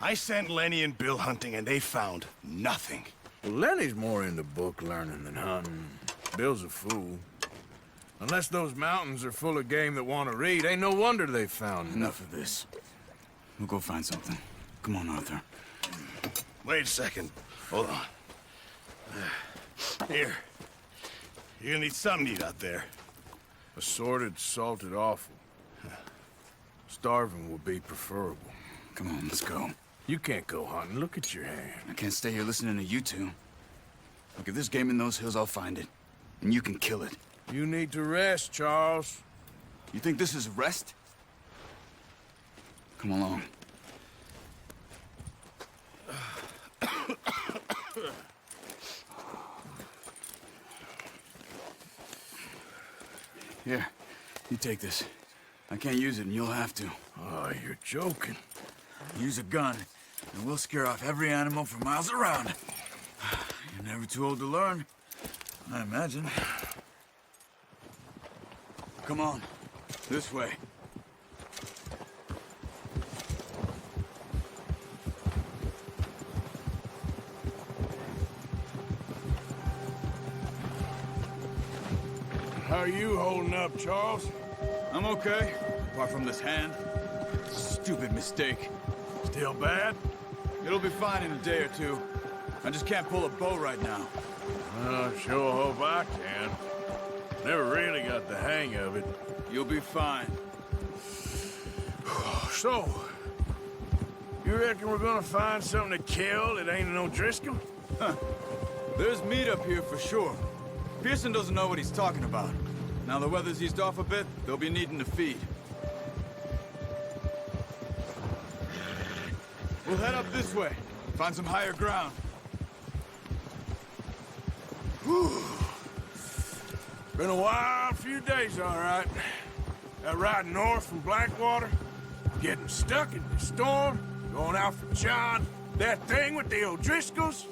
I sent Lenny and Bill hunting, and they found nothing. Well, Lenny's more into book learning than hunting. Bill's a fool. Unless those mountains are full of game that want to read, ain't no wonder they found Enough of this. We'll go find something. Come on, Arthur. Wait a second. Hold on. Here. You're gonna need something to eat out there. Assorted, salted offal. Starving would be preferable. Come on, let's go. You can't go hunting. Look at your hand. I can't stay here listening to you two. Look, if there's game in those hills, I'll find it. And you can kill it. You need to rest, Charles. You think this is rest? Come along. Here, you take this. I can't use it, and you'll have to. Oh, you're joking. Use a gun, and we'll scare off every animal for miles around. You're never too old to learn, I imagine. Come on, this way. How are you holding up, Charles? I'm okay, apart from this hand. Stupid mistake. Still bad? It'll be fine in a day or two. I just can't pull a bow right now. I sure hope I can. Never really got the hang of it. You'll be fine. So, you reckon we're gonna find something to kill that ain't an O'Driscoll? Huh. There's meat up here for sure. Pearson doesn't know what he's talking about. Now the weather's eased off a bit, they'll be needing to feed. We'll head up this way, find some higher ground. Whew. Been a wild few days, all right. That ride north from Blackwater, getting stuck in the storm, going out for John, that thing with the O'Driscolls.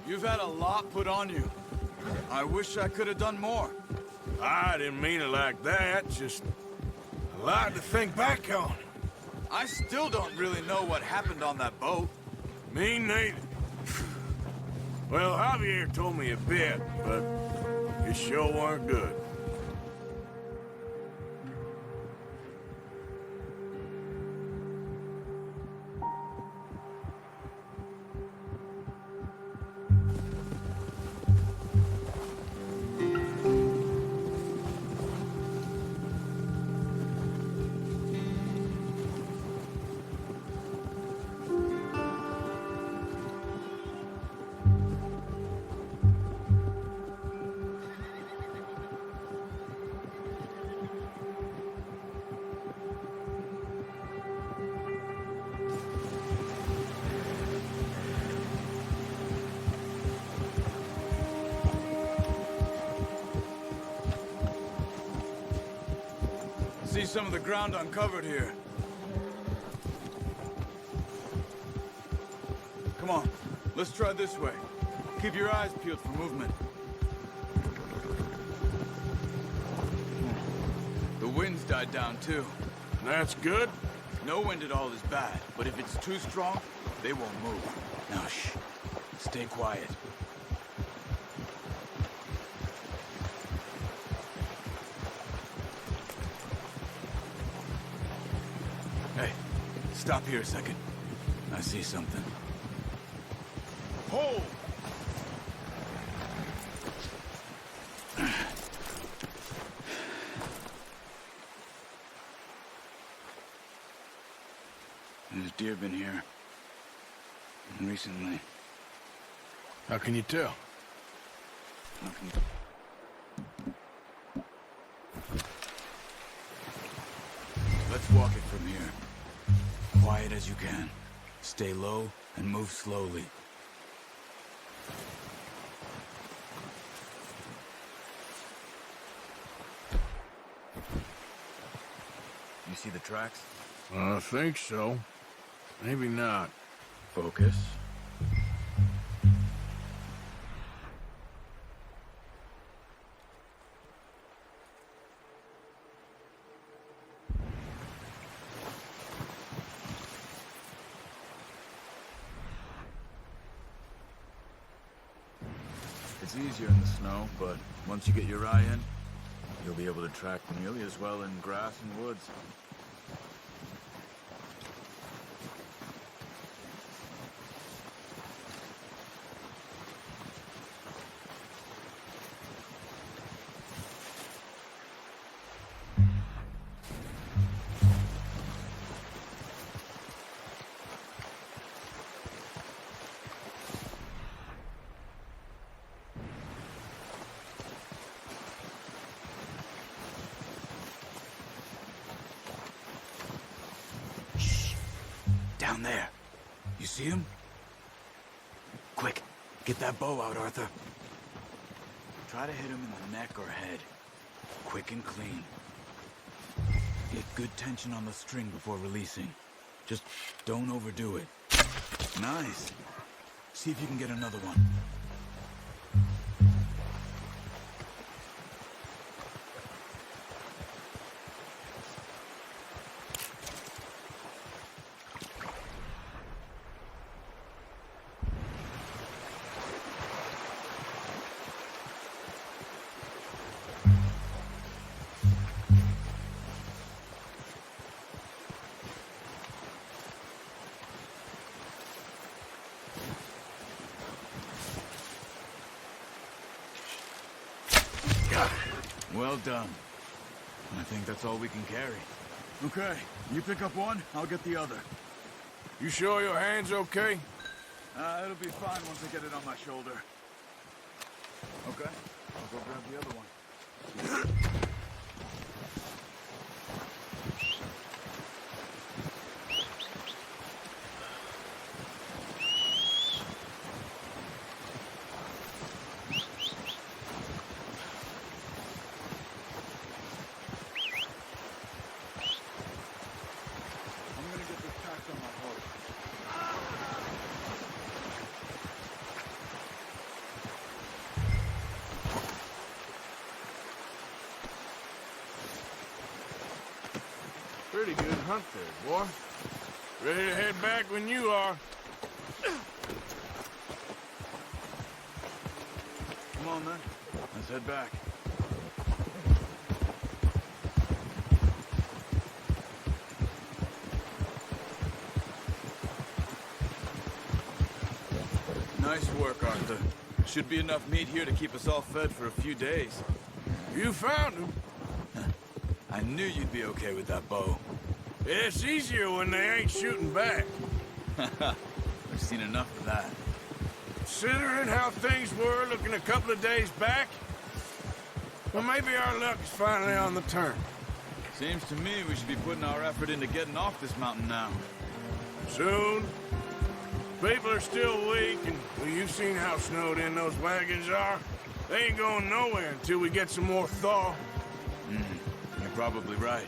You've had a lot put on you. I wish I could have done more. I didn't mean it like that, just a lot to think back on. I still don't really know what happened on that boat. Me neither. Well, Javier told me a bit, but it sure weren't good. See some of the ground uncovered here. Come on, let's try this way. Keep your eyes peeled for movement. The wind's died down too. That's good. No wind at all is bad, but if it's too strong, they won't move. Now shh, stay quiet. Hey, stop here a second. I see something. Hold! There's deer been here. Recently. How can you tell? Let's walk it from here. Quiet as you can. Stay low and move slowly. You see the tracks? I think so. Maybe not. Focus. It's easier in the snow, but once you get your eye in, you'll be able to track nearly as well in grass and woods. Down there. You see him? Quick, get that bow out, Arthur. Try to hit him in the neck or head. Quick and clean. Get good tension on the string before releasing. Just don't overdo it. Nice. See if you can get another one. Well done. I think that's all we can carry. Okay, you pick up one, I'll get the other. You sure your hand's okay? It'll be fine once I get it on my shoulder. Okay, I'll go grab the other one. Pretty good hunt there, boy. Ready to head back when you are. Come on, then. Let's head back. Nice work, Arthur. Should be enough meat here to keep us all fed for a few days. You found him. I knew you'd be okay with that bow. It's easier when they ain't shooting back. We've seen enough of that. Considering how things were looking a couple of days back, well, maybe our luck is finally on the turn. Seems to me we should be putting our effort into getting off this mountain now. Soon. People are still weak, and well, you've seen how snowed in those wagons are. They ain't going nowhere until we get some more thaw. You're probably right.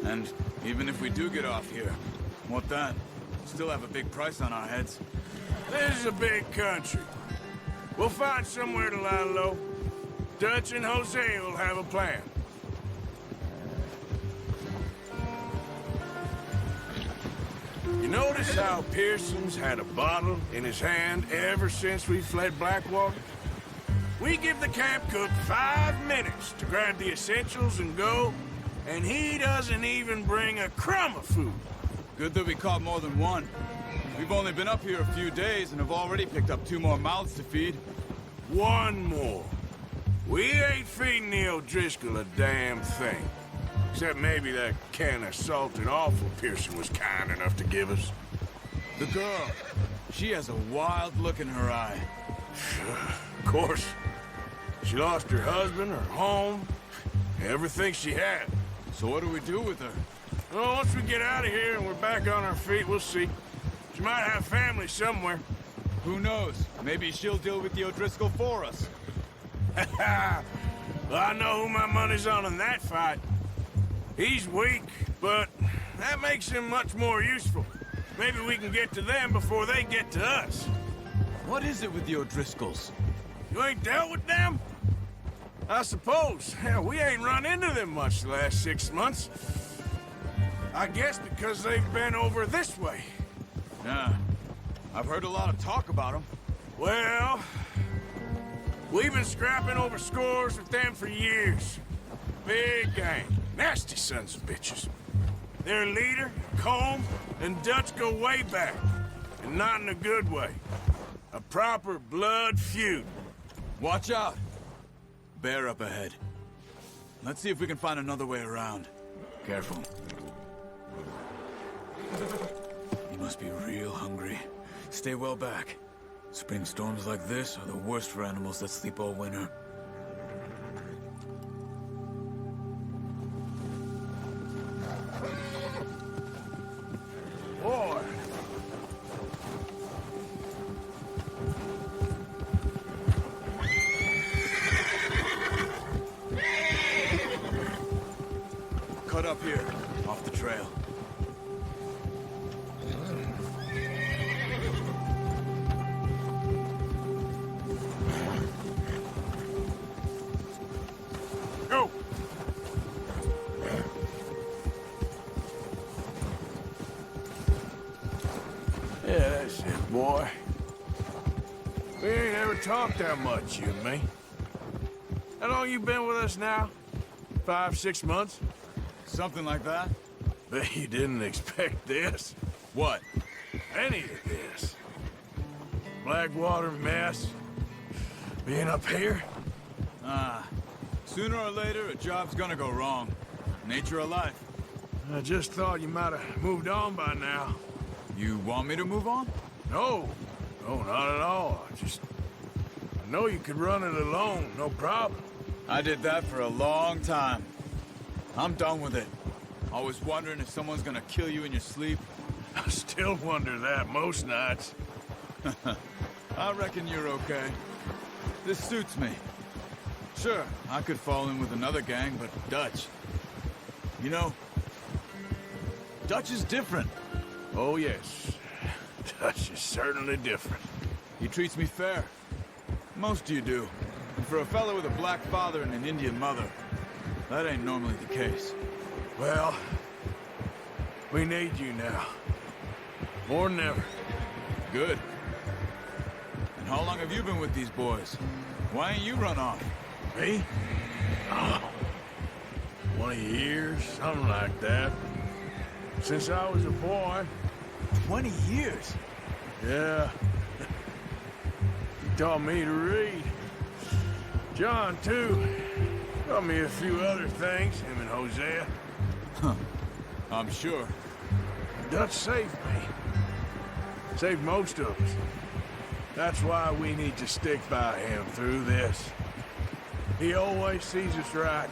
And even if we do get off here, what then? Still have a big price on our heads. This is a big country. We'll find somewhere to lie low. Dutch and Jose will have a plan. You notice how Pearson's had a bottle in his hand ever since we fled Blackwater? We give the camp cook 5 minutes to grab the essentials and go, and he doesn't even bring a crumb of food. Good that we caught more than one. We've only been up here a few days and have already picked up 2 more mouths to feed. 1 more. We ain't feeding the O'Driscoll a damn thing. Except maybe that can of salted offal Pearson was kind enough to give us. The girl. She has a wild look in her eye. Of course. She lost her husband, her home, everything she had. So what do we do with her? Well, once we get out of here and we're back on our feet, we'll see. She might have family somewhere. Who knows? Maybe she'll deal with the O'Driscoll for us. Well, I know who my money's on in that fight. He's weak, but that makes him much more useful. Maybe we can get to them before they get to us. What is it with the O'Driscolls? You ain't dealt with them? I suppose. Hell, we ain't run into them much the last 6 months. I guess because they've been over this way. Yeah. I've heard a lot of talk about them. Well, we've been scrapping over scores with them for years. Big gang. Nasty sons of bitches. Their leader, Combe, and Dutch go way back. And not in a good way. A proper blood feud. Watch out! Bear up ahead. Let's see if we can find another way around. Careful. You must be real hungry. Stay well back. Spring storms like this are the worst for animals that sleep all winter. Boy. Cut up here, off the trail. Go! Yeah, that's it, boy. We ain't ever talked that much, you and me. How long you been with us now? 5, 6 months? Something like that? Bet you didn't expect this. What? Any of this. Blackwater mess. Being up here? Sooner or later, a job's gonna go wrong. Nature of life. I just thought you might have moved on by now. You want me to move on? No. No, not at all. I know you could run it alone, no problem. I did that for a long time. I'm done with it. Always wondering if someone's gonna kill you in your sleep. I still wonder that most nights. I reckon you're okay. This suits me. Sure, I could fall in with another gang, but Dutch. You know, Dutch is different. Oh, yes. Dutch is certainly different. He treats me fair. Most of you do. And for a fellow with a black father and an Indian mother, that ain't normally the case. Well, We need you now. More than ever. Good. And how long have you been with these boys? Why ain't you run off? Me? Oh, 20 years, something like that. Since I was a boy. 20 years? Yeah. He taught me to read. John, too. Taught me a few other things, him and Hosea. Huh. I'm sure. Dutch saved me. Saved most of us. That's why we need to stick by him through this. He always sees us right.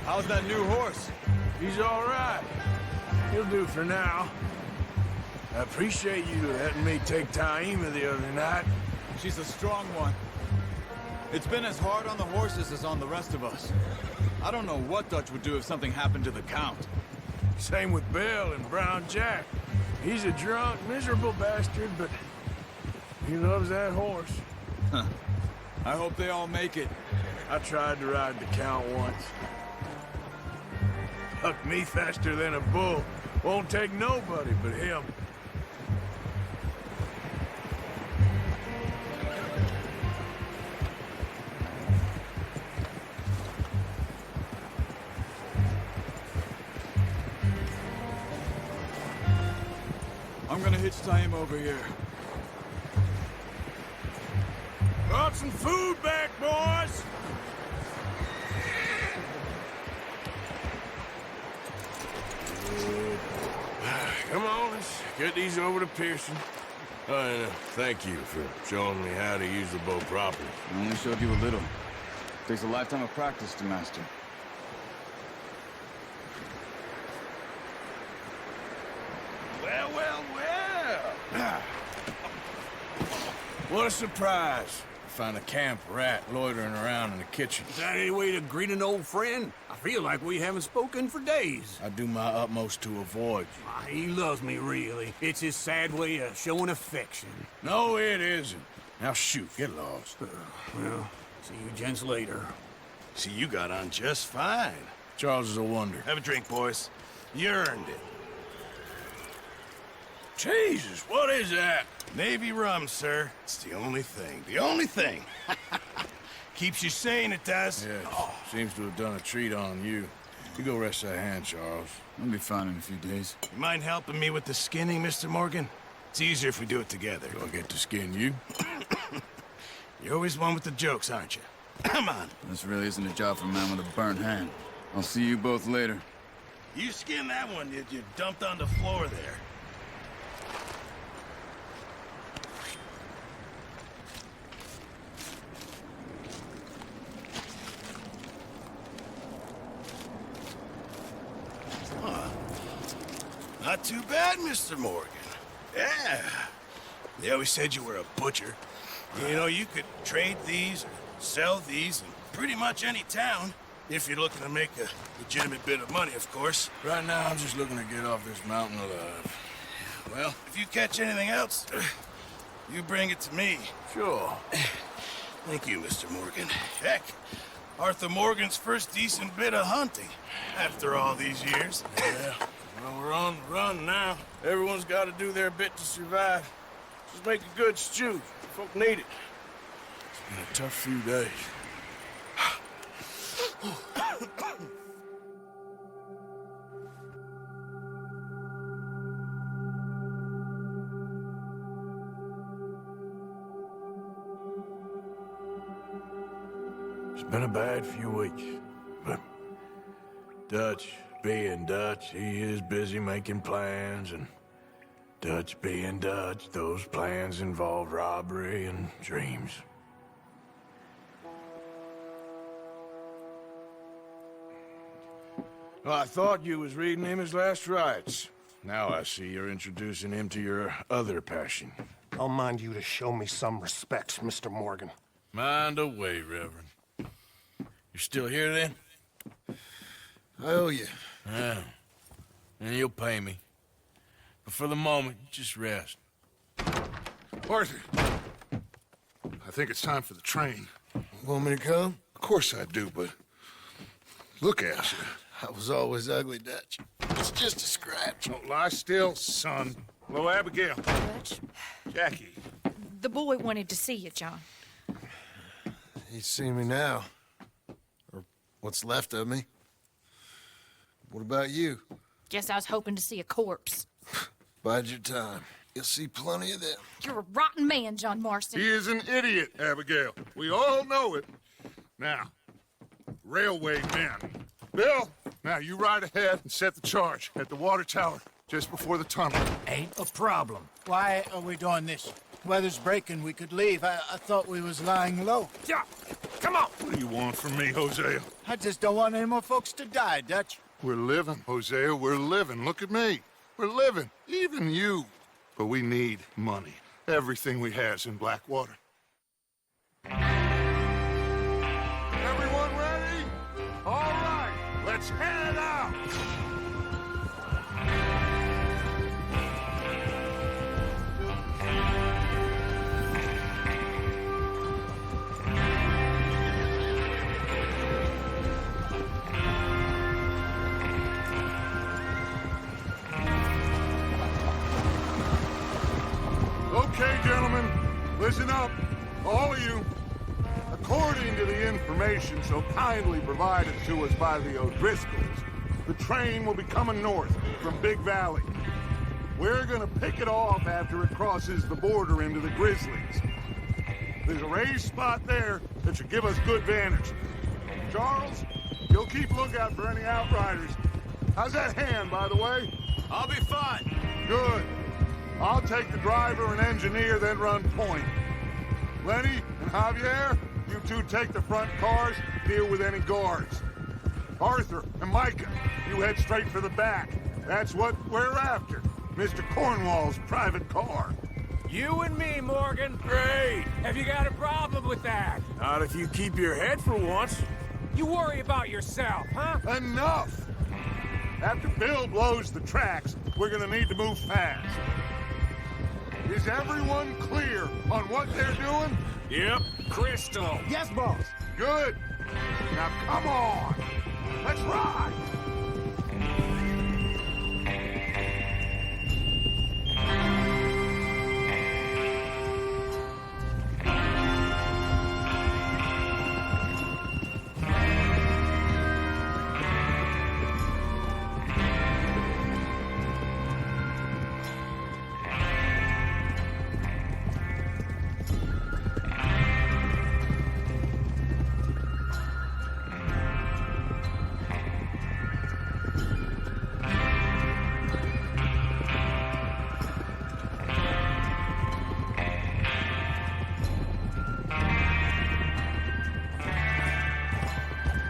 How's that new horse? He's all right. He'll do for now. I appreciate you letting me take Taima the other night. She's a strong one. It's been as hard on the horses as on the rest of us. I don't know what Dutch would do if something happened to the Count. Same with Bill and Brown Jack. He's a drunk, miserable bastard, but he loves that horse. Huh. I hope they all make it. I tried to ride the Count once. Hucked me faster than a bull. Won't take nobody but him. I'm gonna hitch Taima over here. Brought some food back, boys! Come on, let's get these over to Pearson. And thank you for showing me how to use the bow properly. I only showed you a little. Takes a lifetime of practice to master. Well, well, well. What a surprise. Find a camp rat loitering around in the kitchen. Is that any way to greet an old friend? I feel like we haven't spoken for days. I do my utmost to avoid you. He loves me, really. It's his sad way of showing affection. No, it isn't. Now shoot, get lost. Well, see you gents later. See, you got on just fine. Charles is a wonder. Have a drink, boys. You earned it. Jesus, what is that? Navy rum, sir. It's the only thing. The only thing. Keeps you sane, it does. Yeah, seems to have done a treat on you. You go rest that hand, Charles. I'll be fine in a few days. You mind helping me with the skinning, Mr. Morgan? It's easier if we do it together. Do I get to skin you? You're always one with the jokes, aren't you? Come on. This really isn't a job for a man with a burnt hand. I'll see you both later. You skinned that one you dumped on the floor there. Not too bad, Mr. Morgan. Yeah. They always said you were a butcher. You know, you could trade these, or sell these in pretty much any town, if you're looking to make a legitimate bit of money, of course. Right now, I'm just looking to get off this mountain alive. Well, if you catch anything else, you bring it to me. Sure. Thank you, Mr. Morgan. Heck, Arthur Morgan's first decent bit of hunting, after all these years. Yeah. Well, we're on the run now. Everyone's got to do their bit to survive. Just make a good stew. Folk need it. It's been a tough few days. It's been a bad few weeks, but Dutch being Dutch, he is busy making plans, and Dutch being Dutch, those plans involve robbery and dreams. Well, I thought you was reading him his last rites. Now I see you're introducing him to your other passion. I'll mind you to show me some respect, Mr. Morgan. Mind away, Reverend. You're still here, then? I owe you. Yeah. And you'll pay me. But for the moment, just rest. Arthur, I think it's time for the train. Want me to come? Of course I do, but look at you. I was always ugly, Dutch. It's just a scratch. Don't lie still, son. Hello, Abigail. Dutch, Jackie. the boy wanted to see you, John. He's seen me now. Or what's left of me. What about you? Guess I was hoping to see a corpse. Bide your time. You'll see plenty of them. You're a rotten man, John Marston. He is an idiot, Abigail. We all know it. Now, railway men. Bill, now you ride ahead and set the charge at the water tower just before the tunnel. Ain't a problem. Why are we doing this? Weather's breaking, we could leave. I thought we was lying low. Yeah, come on. What do you want from me, Hosea? I just don't want any more folks to die, Dutch. We're living, Hosea, we're living. Look at me. We're living, even you. But we need money. Everything we has in Blackwater. Everyone ready? All right, let's head out. Okay, gentlemen, listen up, all of you. According to the information so kindly provided to us by the O'Driscolls, the train will be coming north from Big Valley. We're gonna pick it off after it crosses the border into the Grizzlies. There's a raised spot there that should give us good vantage. Charles, you'll keep lookout for any outriders. How's that hand, by the way? I'll be fine. Good. I'll take the driver and engineer, then run point. Lenny and Javier, you two take the front cars, deal with any guards. Arthur and Micah, you head straight for the back. That's what we're after. Mr. Cornwall's private car. You and me, Morgan. Great. Have you got a problem with that? Not if you keep your head for once. You worry about yourself, huh? Enough! After Bill blows the tracks, we're gonna need to move fast. Is everyone clear on what they're doing? Yep. Crystal. Yes, boss. Good. Now come on. Let's ride.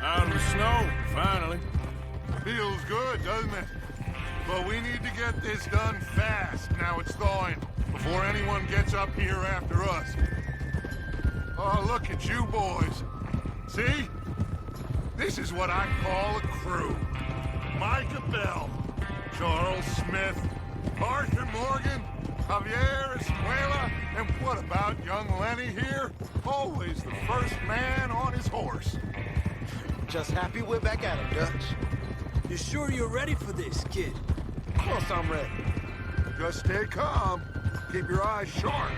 Out of the snow, finally. Feels good, doesn't it? But we need to get this done fast. Now it's thawing, before anyone gets up here after us. Oh, look at you boys. See? This is what I call a crew. Micah Bell, Charles Smith, Arthur Morgan, Javier Escuela, and what about young Lenny here? Always the first man on his horse. Just happy we're back at it, Dutch. You sure you're ready for this, kid? Of course I'm ready. Just stay calm. Keep your eyes sharp.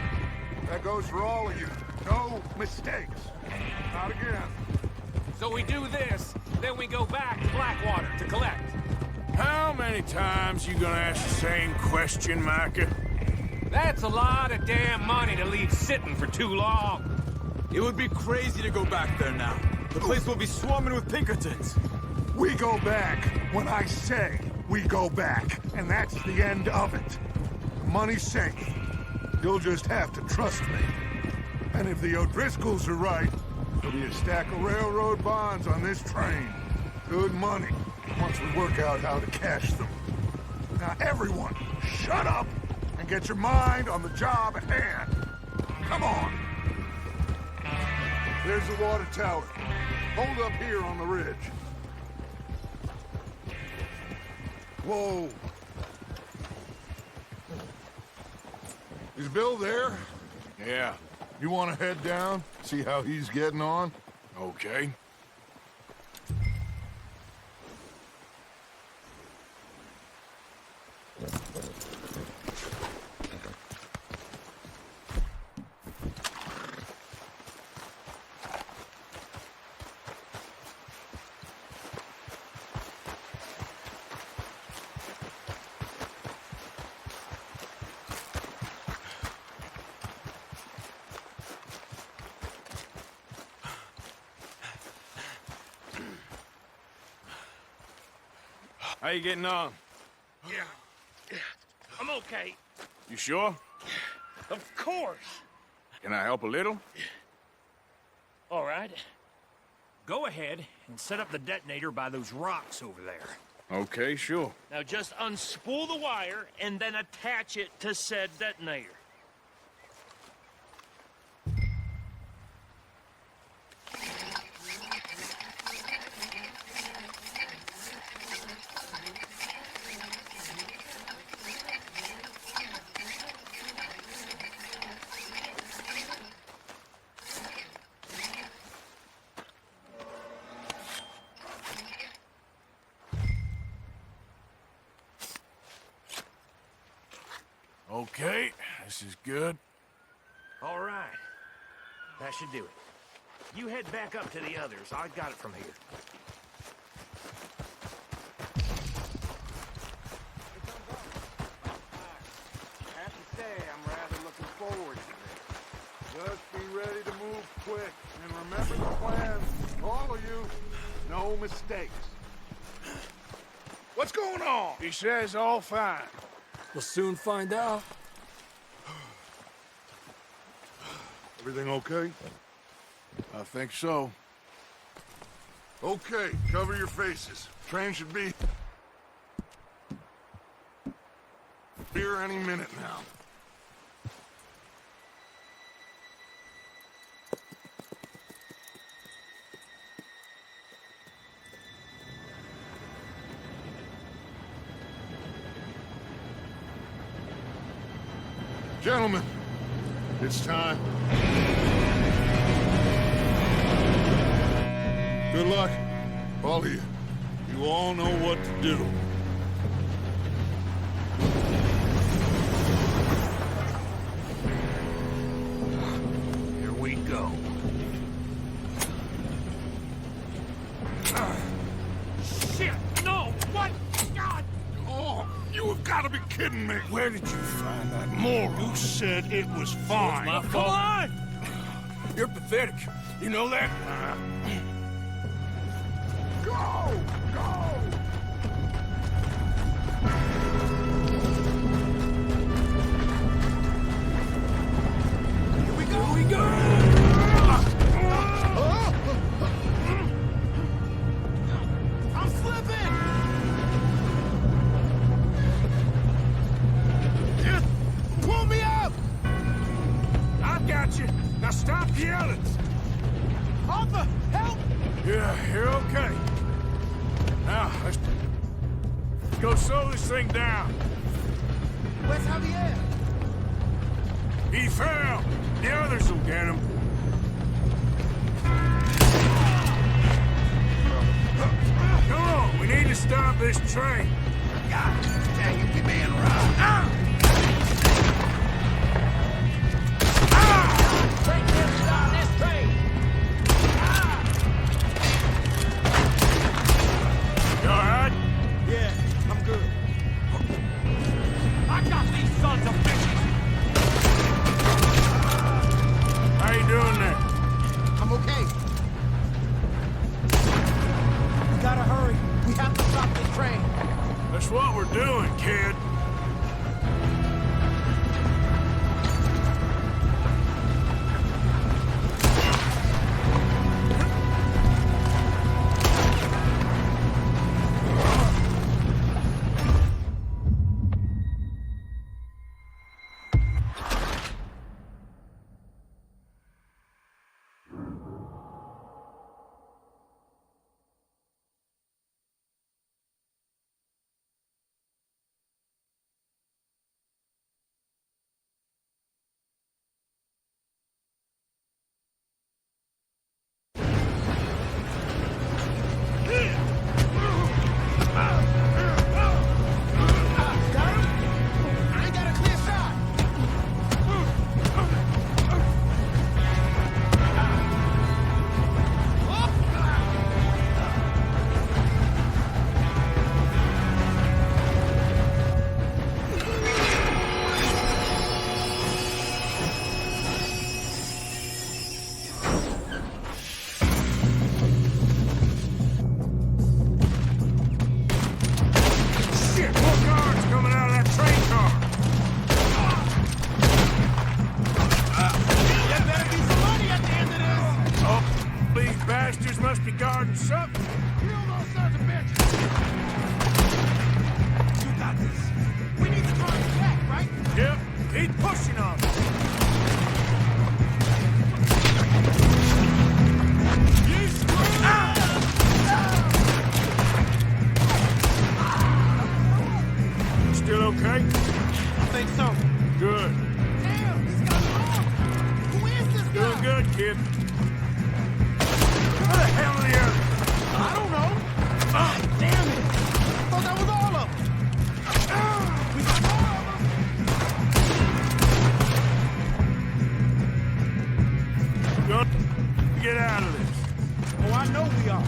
That goes for all of you. No mistakes. Not again. So we do this, then we go back to Blackwater to collect. How many times you gonna ask the same question, Micah? That's a lot of damn money to leave sitting for too long. It would be crazy to go back there now. The place will be swarming with Pinkertons. We go back when I say we go back, and that's the end of it. The money's safe. You'll just have to trust me. And if the O'Driscolls are right, there'll be a stack of railroad bonds on this train. Good money, once we work out how to cash them. Now everyone, shut up and get your mind on the job at hand. Come on. There's the water tower. Hold up here on the ridge. Whoa. Is Bill there? Yeah. You want to head down, see how he's getting on? Okay. How you getting on? Yeah. I'm okay. You sure? Of course. Can I help a little? All right. Go ahead and set up the detonator by those rocks over there. Okay, sure. Now just unspool the wire and then attach it to said detonator. Okay, this is good. All right. That should do it. You head back up to the others. I got it from here. I have to say, I'm rather looking forward to this. Just be ready to move quick, and remember the plan. All of you, no mistakes. What's going on? He says all fine. We'll soon find out. Everything okay? I think so. Okay, cover your faces. Train should be here any minute now. Gentlemen, it's time. Good luck, all of you. You all know what to do. Here we go. Shit! No! What? God! Oh, you have got to be kidding me. Where did you find that moral? You said it was fine. My fault. Come on! You're pathetic. You know that? Go! Go! Here we go! Here we go! I'm slipping! Pull me up! I've got you. Now stop yelling. Arthur, help! Yeah, you're okay. Now, let's go slow this thing down. Where's Javier? He fell. The others will get him. Come on, we need to stop this train. God dang it, we being robbed. Take this down this train! You alright? Yeah, I'm good. I got these sons of bitches! How you doing there? I'm okay. We gotta hurry. We have to stop this train. That's what we're doing, kid. or something. Kill those sons of bitches! You got this. We need to drive it back, right? Yep, keep pushing on them. You screwed up! Still okay? I think so. Good. Damn, he's got arm. Who is this guy? Doing good, kid. Where the hell are the others? I don't know. Ah, damn it. I thought that was all of them. We got more of them. Go get out of this. Oh, I know we are.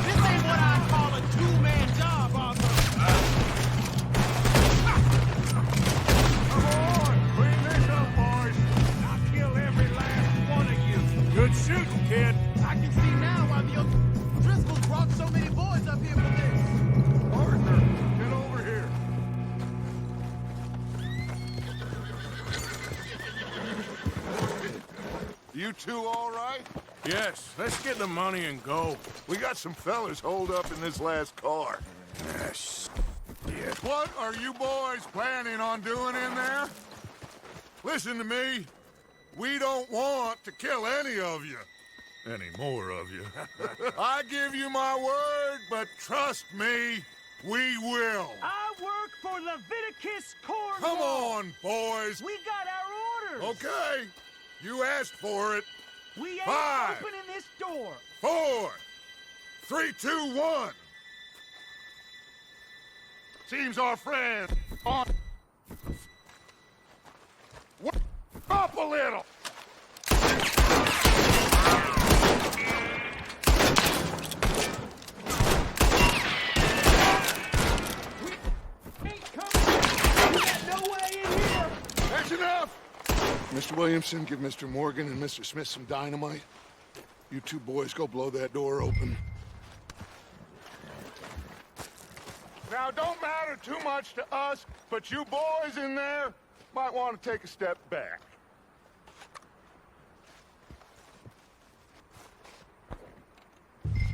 This ain't what I call a two-man job, Arthur. Come on, clean this up, boys. I'll kill every last one of you. Good shooting, kid. I can see now why the Driscolls brought so many boys up here for this. Arthur, get over here. You two all right? Yes, let's get the money and go. We got some fellas holed up in this last car. What are you boys planning on doing in there? Listen to me. We don't want to kill any of you. Any more of you. I give you my word, but trust me, we will. I work for Leviticus Corps. Come on, boys. We got our orders. Okay. You asked for it. We ain't 5, opening this door. 4, 3, 2, 1. Seems our friend on. Up a little. That's enough! Mr. Williamson, give Mr. Morgan and Mr. Smith some dynamite. You two boys go blow that door open. Now, don't matter too much to us, but you boys in there might want to take a step back.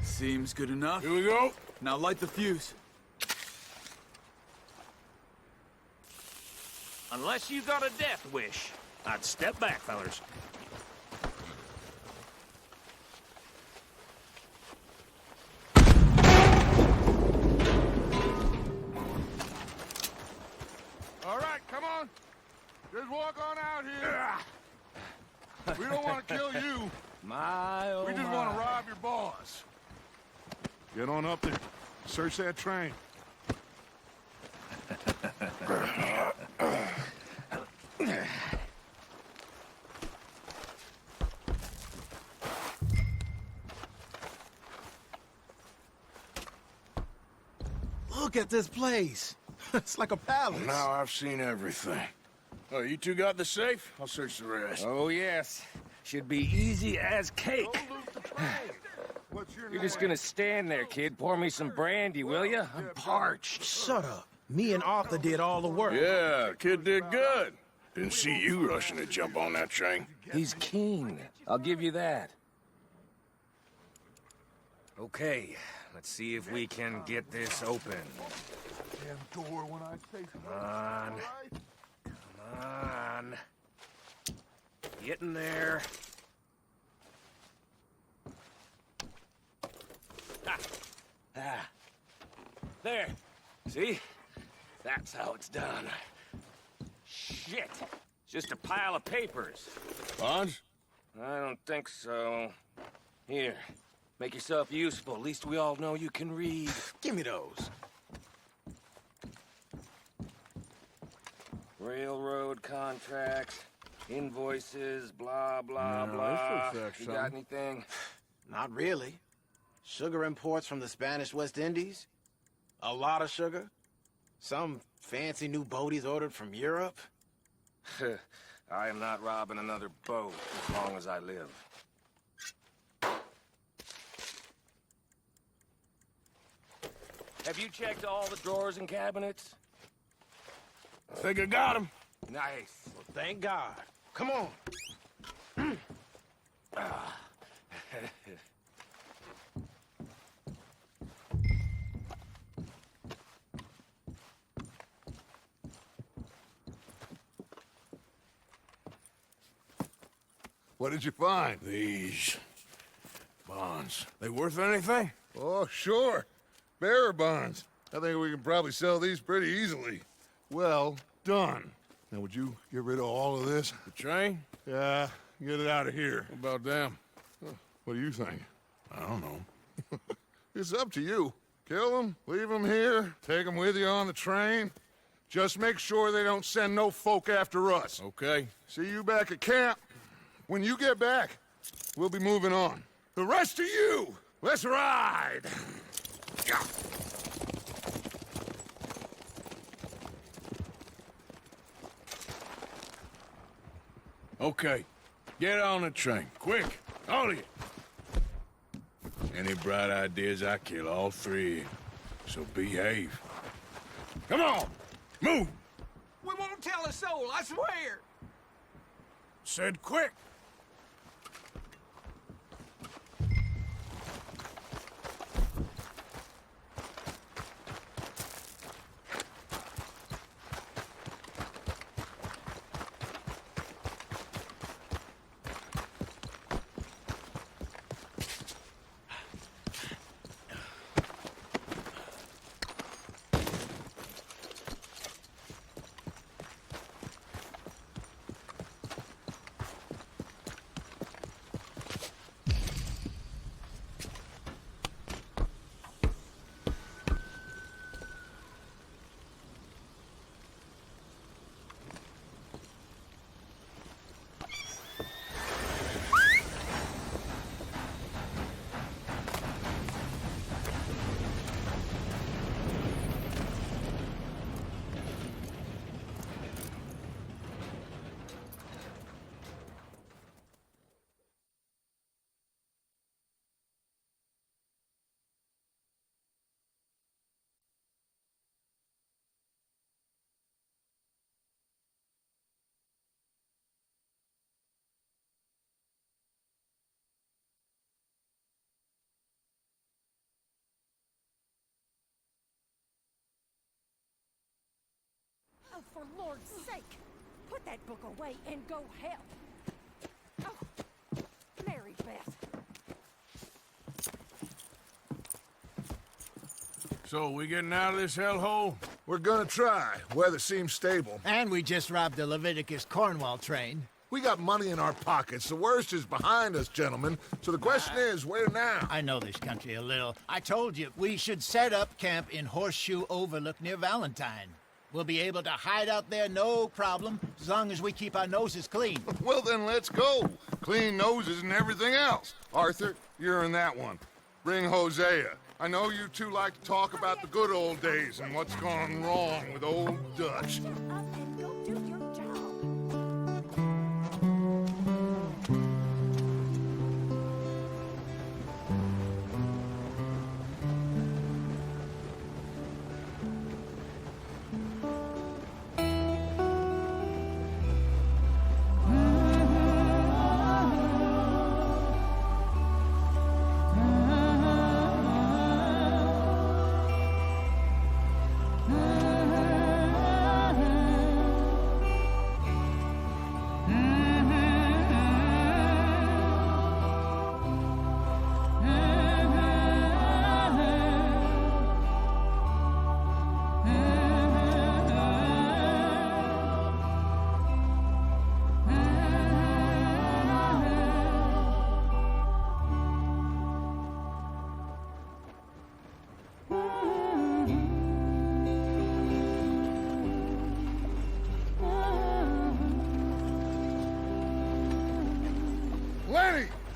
Seems good enough. Here we go. Now light the fuse. Unless you got a death wish, I'd step back, fellers. All right, come on. Just walk on out here. We don't want to kill you. My, oh We just want to rob your boss. Get on up there. Search that train. Look at this place. It's like a palace. Now I've seen everything. Oh, you two got the safe? I'll search the rest. Oh, yes. Should be easy as cake. What's your You're just gonna stand there, kid. Pour me some brandy, will you? I'm parched. Shut up. Me and Arthur did all the work. Yeah, kid did good. Didn't see you rushing to jump on that train. He's keen. I'll give you that. Okay, let's see if we can get this open. Damn door when I say Come on. Come on. Get in there. Ah. There. See? That's how it's done. Shit. Just a pile of papers. Bonds? I don't think so. Here. Make yourself useful. At least we all know you can read. Give me those. Railroad contracts, invoices, blah, blah, No, blah. this looks like You got something. anything? Not really. Sugar imports from the Spanish West Indies. A lot of sugar. Some fancy new boat he's ordered from Europe. I am not robbing another boat as long as I live. Have you checked all the drawers and cabinets? I think I got him. Nice. Well, thank God. Come on. What did you find? These bonds. They worth anything? Oh, sure. Bearer bonds. I think we can probably sell these pretty easily. Well done. Now, would you get rid of all of this? The train? Yeah, get it out of here. What about them? What do you think? I don't know. It's up to you. Kill them, leave them here, take them with you on the train. Just make sure they don't send no folk after us. Okay. See you back at camp. When you get back, we'll be moving on. The rest of you, let's ride! Yeah. Okay. Get on the train. Quick. All of you. Any bright ideas, I kill all three. So behave. Come on! Move! We won't tell a soul, I swear! Said quick! Oh, for Lord's sake, put that book away and go help. Oh, Mary Beth. So, we getting out of this hellhole? We're gonna try. Weather seems stable. And we just robbed the Leviticus Cornwall train. We got money in our pockets. The worst is behind us, gentlemen. So the question is, where now? I know this country a little. I told you, we should set up camp in Horseshoe Overlook near Valentine. We'll be able to hide out there no problem, as long as we keep our noses clean. Well, then let's go. Clean noses and everything else. Arthur, you're in that one. Bring Hosea. I know you two like to talk about the good old days and what's gone wrong with old Dutch.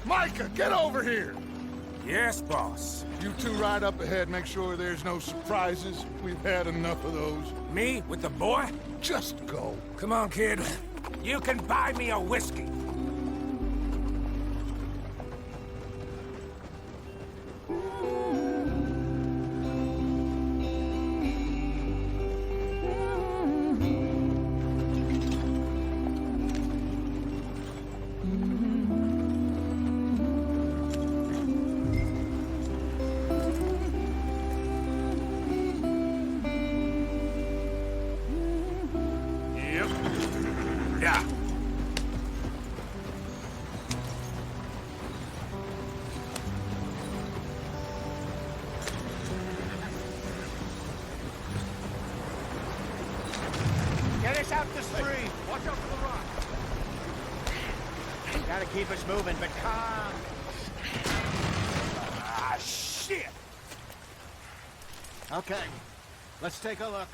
Micah, get over here! Yes, boss. You two ride up ahead, make sure there's no surprises. We've had enough of those. Me with the boy? Just go. Come on, kid. You can buy me a whiskey. Try to keep us moving, but calm. Ah, shit! Okay, let's take a look.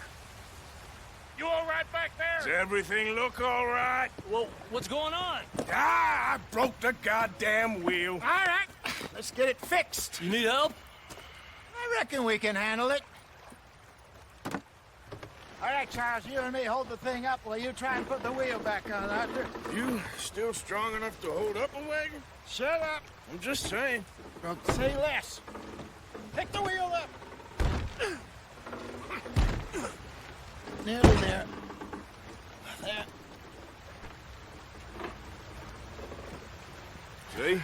You all right back there? Does everything look all right? Well, what's going on? Ah, I broke the goddamn wheel. All right, let's get it fixed. You need help? I reckon we can handle it. All right, Charles, you and me hold the thing up while you try and put the wheel back on, Arthur. You still strong enough to hold up a wagon? Shut up. I'm just saying. Don't say less. Pick the wheel up. Nearly there. There. See?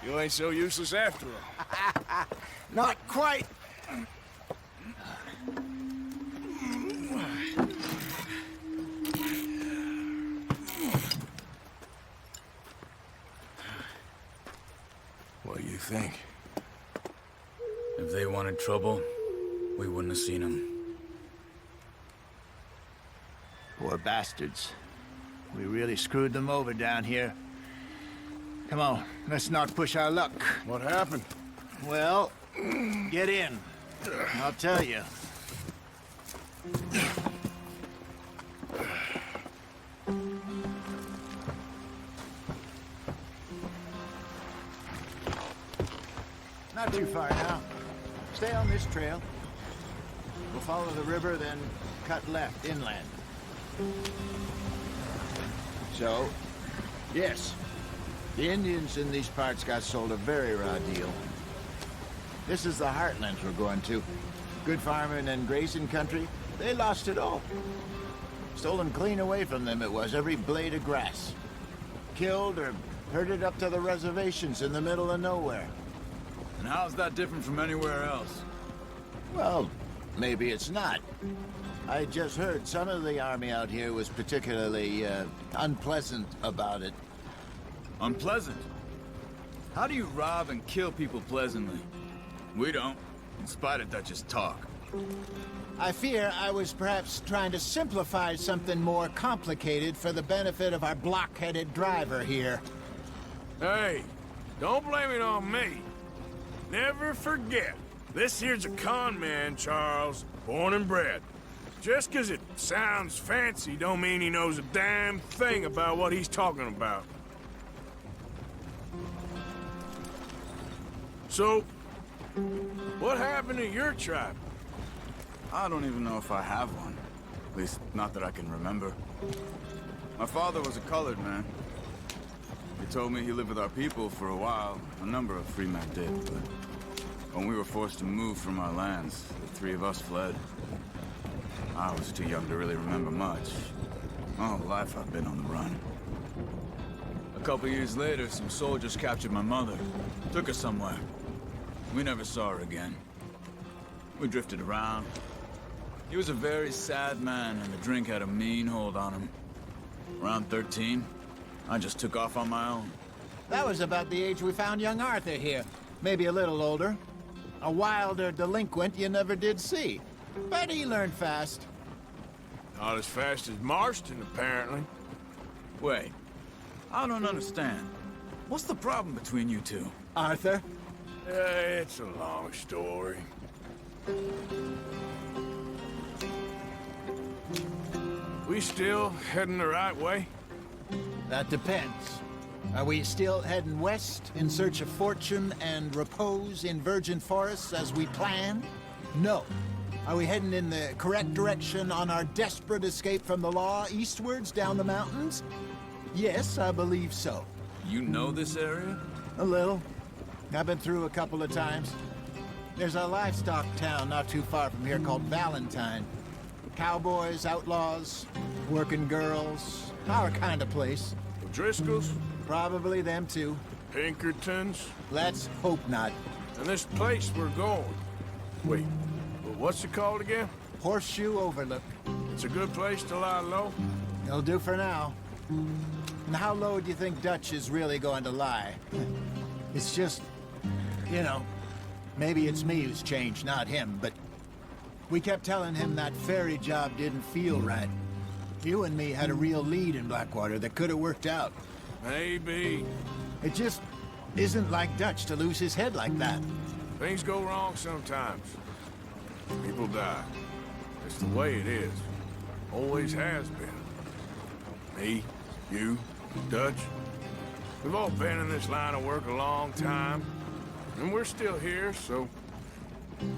You ain't so useless after all. Not quite. What do you think? If they wanted trouble, we wouldn't have seen them. Poor bastards. We really screwed them over down here. Come on, let's not push our luck. What happened? Well, get in. I'll tell you. Not too far now. Stay on this trail. We'll follow the river, then cut left inland. So, yes, the Indians in these parts got sold a very raw deal. This is the heartlands we're going to. Good farming and grazing country, they lost it all. Stolen clean away from them it was, every blade of grass. Killed or herded up to the reservations in the middle of nowhere. And how's that different from anywhere else? Well, maybe it's not. I just heard some of the army out here was particularly, unpleasant about it. Unpleasant? How do you rob and kill people pleasantly? We don't, in spite of Dutch's talk. I fear I was perhaps trying to simplify something more complicated for the benefit of our block-headed driver here. Hey, don't blame it on me. Never forget, this here's a con man, Charles, born and bred. Just 'cause it sounds fancy don't mean he knows a damn thing about what he's talking about. So, what happened to your tribe? I don't even know if I have one. At least, not that I can remember. My father was a colored man. He told me he lived with our people for a while. A number of free men did, but when we were forced to move from our lands, the three of us fled. I was too young to really remember much. My whole life I've been on the run. A couple years later, some soldiers captured my mother. Took her somewhere. We never saw her again. We drifted around. He was a very sad man, and the drink had a mean hold on him. Around 13, I just took off on my own. That was about the age we found young Arthur here. Maybe a little older. A wilder delinquent you never did see. But he learned fast. Not as fast as Marston, apparently. Wait, I don't understand. What's the problem between you two? Arthur? It's a long story. We still heading the right way? That depends. Are we still heading west in search of fortune and repose in virgin forests as we planned? No. Are we heading in the correct direction on our desperate escape from the law eastwards down the mountains? Yes, I believe so. You know this area? A little. I've been through a couple of times. There's a livestock town not too far from here called Valentine. Cowboys, outlaws, working girls, our kind of place. The Driscolls? Probably them too. Pinkertons? Let's hope not. And this place we're going. Wait, what's it called again? Horseshoe Overlook. It's a good place to lie low? It'll do for now. And how low do you think Dutch is really going to lie? It's just, you know, maybe it's me who's changed, not him, but we kept telling him that ferry job didn't feel right. You and me had a real lead in Blackwater that could have worked out. Maybe. It just isn't like Dutch to lose his head like that. Things go wrong sometimes. People die. It's the way it is. Always has been. Me, you, Dutch. We've all been in this line of work a long time. And we're still here, so...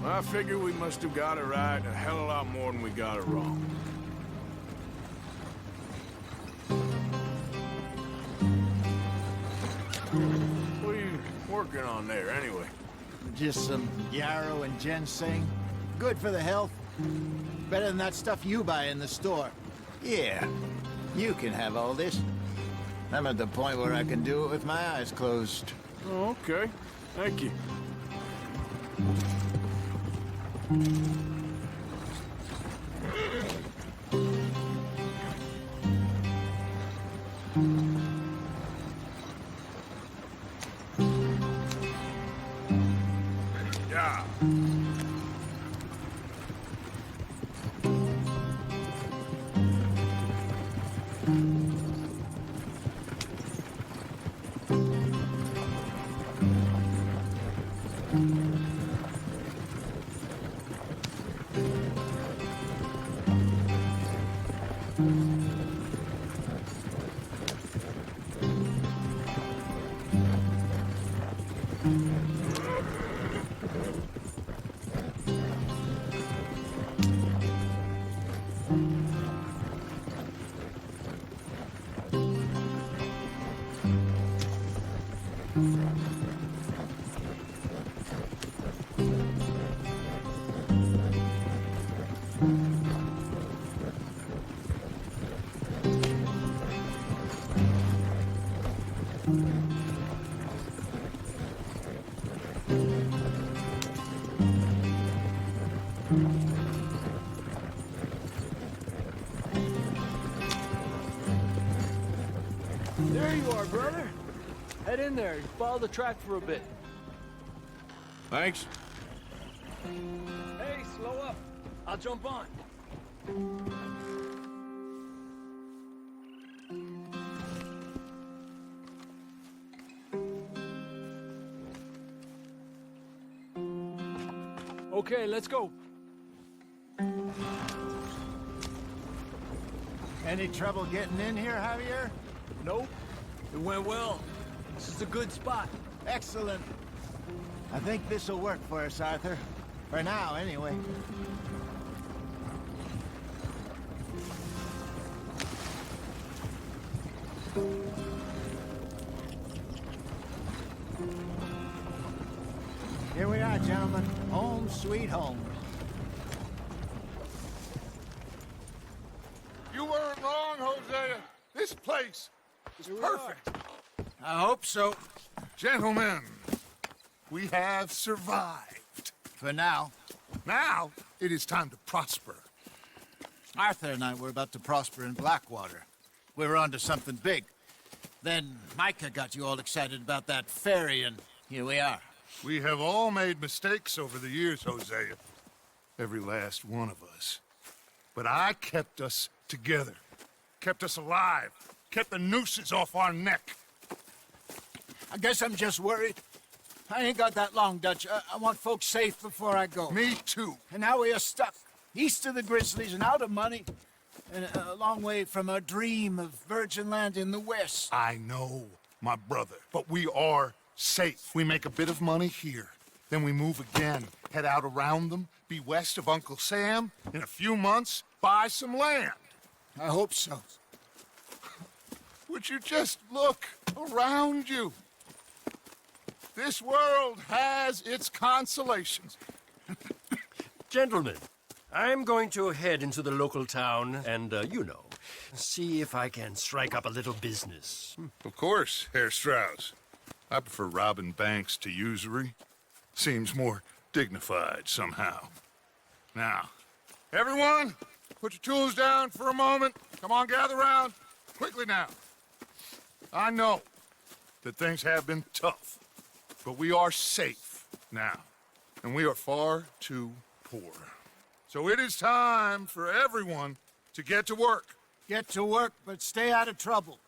I figure we must have got it right a hell of a lot more than we got it wrong. What are you working on there, anyway? Just some yarrow and ginseng. Good for the health. Better than that stuff you buy in the store. Yeah, you can have all this. I'm at the point where I can do it with my eyes closed. Oh, okay. Thank you. Yeah. There you are, brother. Head in there and follow the track for a bit. Thanks. Hey, slow up. I'll jump on. Okay, let's go. Any trouble getting in here, Javier? Nope. It went well. This is a good spot. Excellent. I think this'll work for us, Arthur. For now, anyway. Here we are, gentlemen. Home sweet home. You weren't wrong, Hosea. This place is perfect. I hope so. Gentlemen, we have survived. For now. Now, it is time to prosper. Arthur and I were about to prosper in Blackwater. We were onto something big. Then Micah got you all excited about that ferry, and here we are. We have all made mistakes over the years, Hosea. Every last one of us. But I kept us together. Kept us alive. Kept the nooses off our neck. I guess I'm just worried. I ain't got that long, Dutch. I want folks safe before I go. Me too. And now we are stuck. East of the Grizzlies and out of money. And a long way from our dream of virgin land in the west. I know, my brother. But we are safe. We make a bit of money here. Then we move again. Head out around them. Be west of Uncle Sam. In a few months, buy some land. I hope so. Would you just look around you? This world has its consolations. Gentlemen, I'm going to head into the local town and, you know, see if I can strike up a little business. Of course, Herr Strauss. I prefer robbing banks to usury. Seems more dignified somehow. Now, everyone, put your tools down for a moment. Come on, gather round. Quickly now. I know that things have been tough, but we are safe now, and we are far too poor. So it is time for everyone to get to work. Get to work, but stay out of trouble.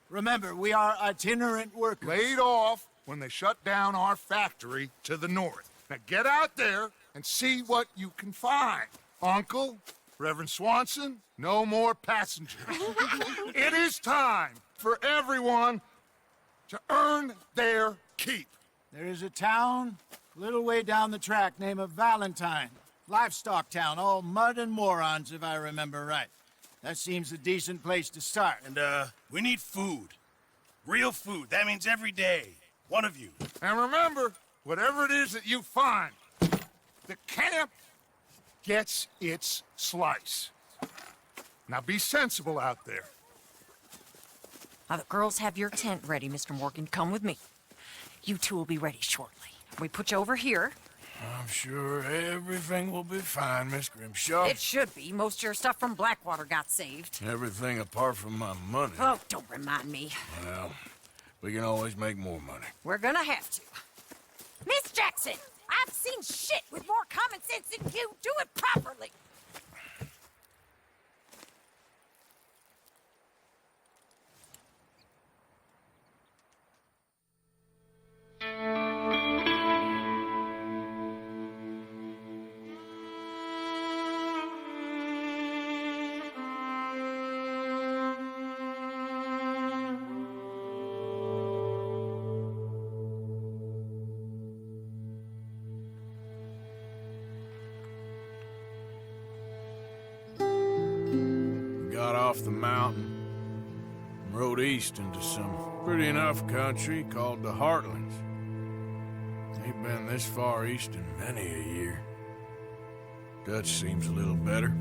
Remember, we are itinerant workers. Laid off when they shut down our factory to the north. Now get out there and see what you can find. Uncle, Reverend Swanson, no more passengers. It is time for everyone to earn their keep. There is a town a little way down the track named Valentine. Livestock town, all mud and morons, if I remember right. That seems a decent place to start. And, we need food. Real food. That means every day. One of you. And remember, whatever it is that you find, the camp gets its slice. Now be sensible out there. Now, the girls have your tent ready, Mr. Morgan. Come with me. You two will be ready shortly. We put you over here. I'm sure everything will be fine, Miss Grimshaw. It should be. Most of your stuff from Blackwater got saved. Everything apart from my money. Oh, don't remind me. Well, we can always make more money. We're gonna have to. Miss Jackson, I've seen shit with more common sense than you. Do it properly. Got off the mountain and rode east into some pretty enough country called the Heartlands. Ain't been this far east in many a year. Dutch seems a little better.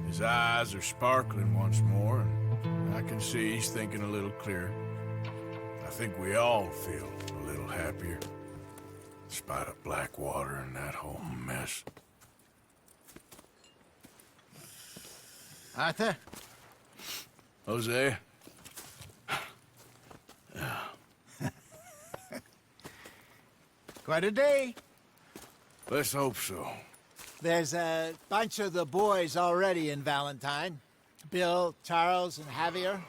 His eyes are sparkling once more, and I can see he's thinking a little clearer. I think we all feel a little happier, in spite of Blackwater and that whole mess. Arthur? Jose? Quite a day. Let's hope so. There's a bunch of the boys already in Valentine. Bill, Charles, and Javier.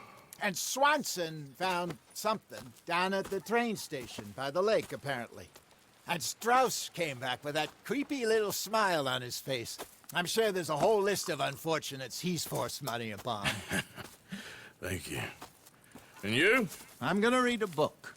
And Swanson found something down at the train station by the lake, apparently. And Strauss came back with that creepy little smile on his face. I'm sure there's a whole list of unfortunates he's forced money upon. Thank you. And you? I'm gonna read a book.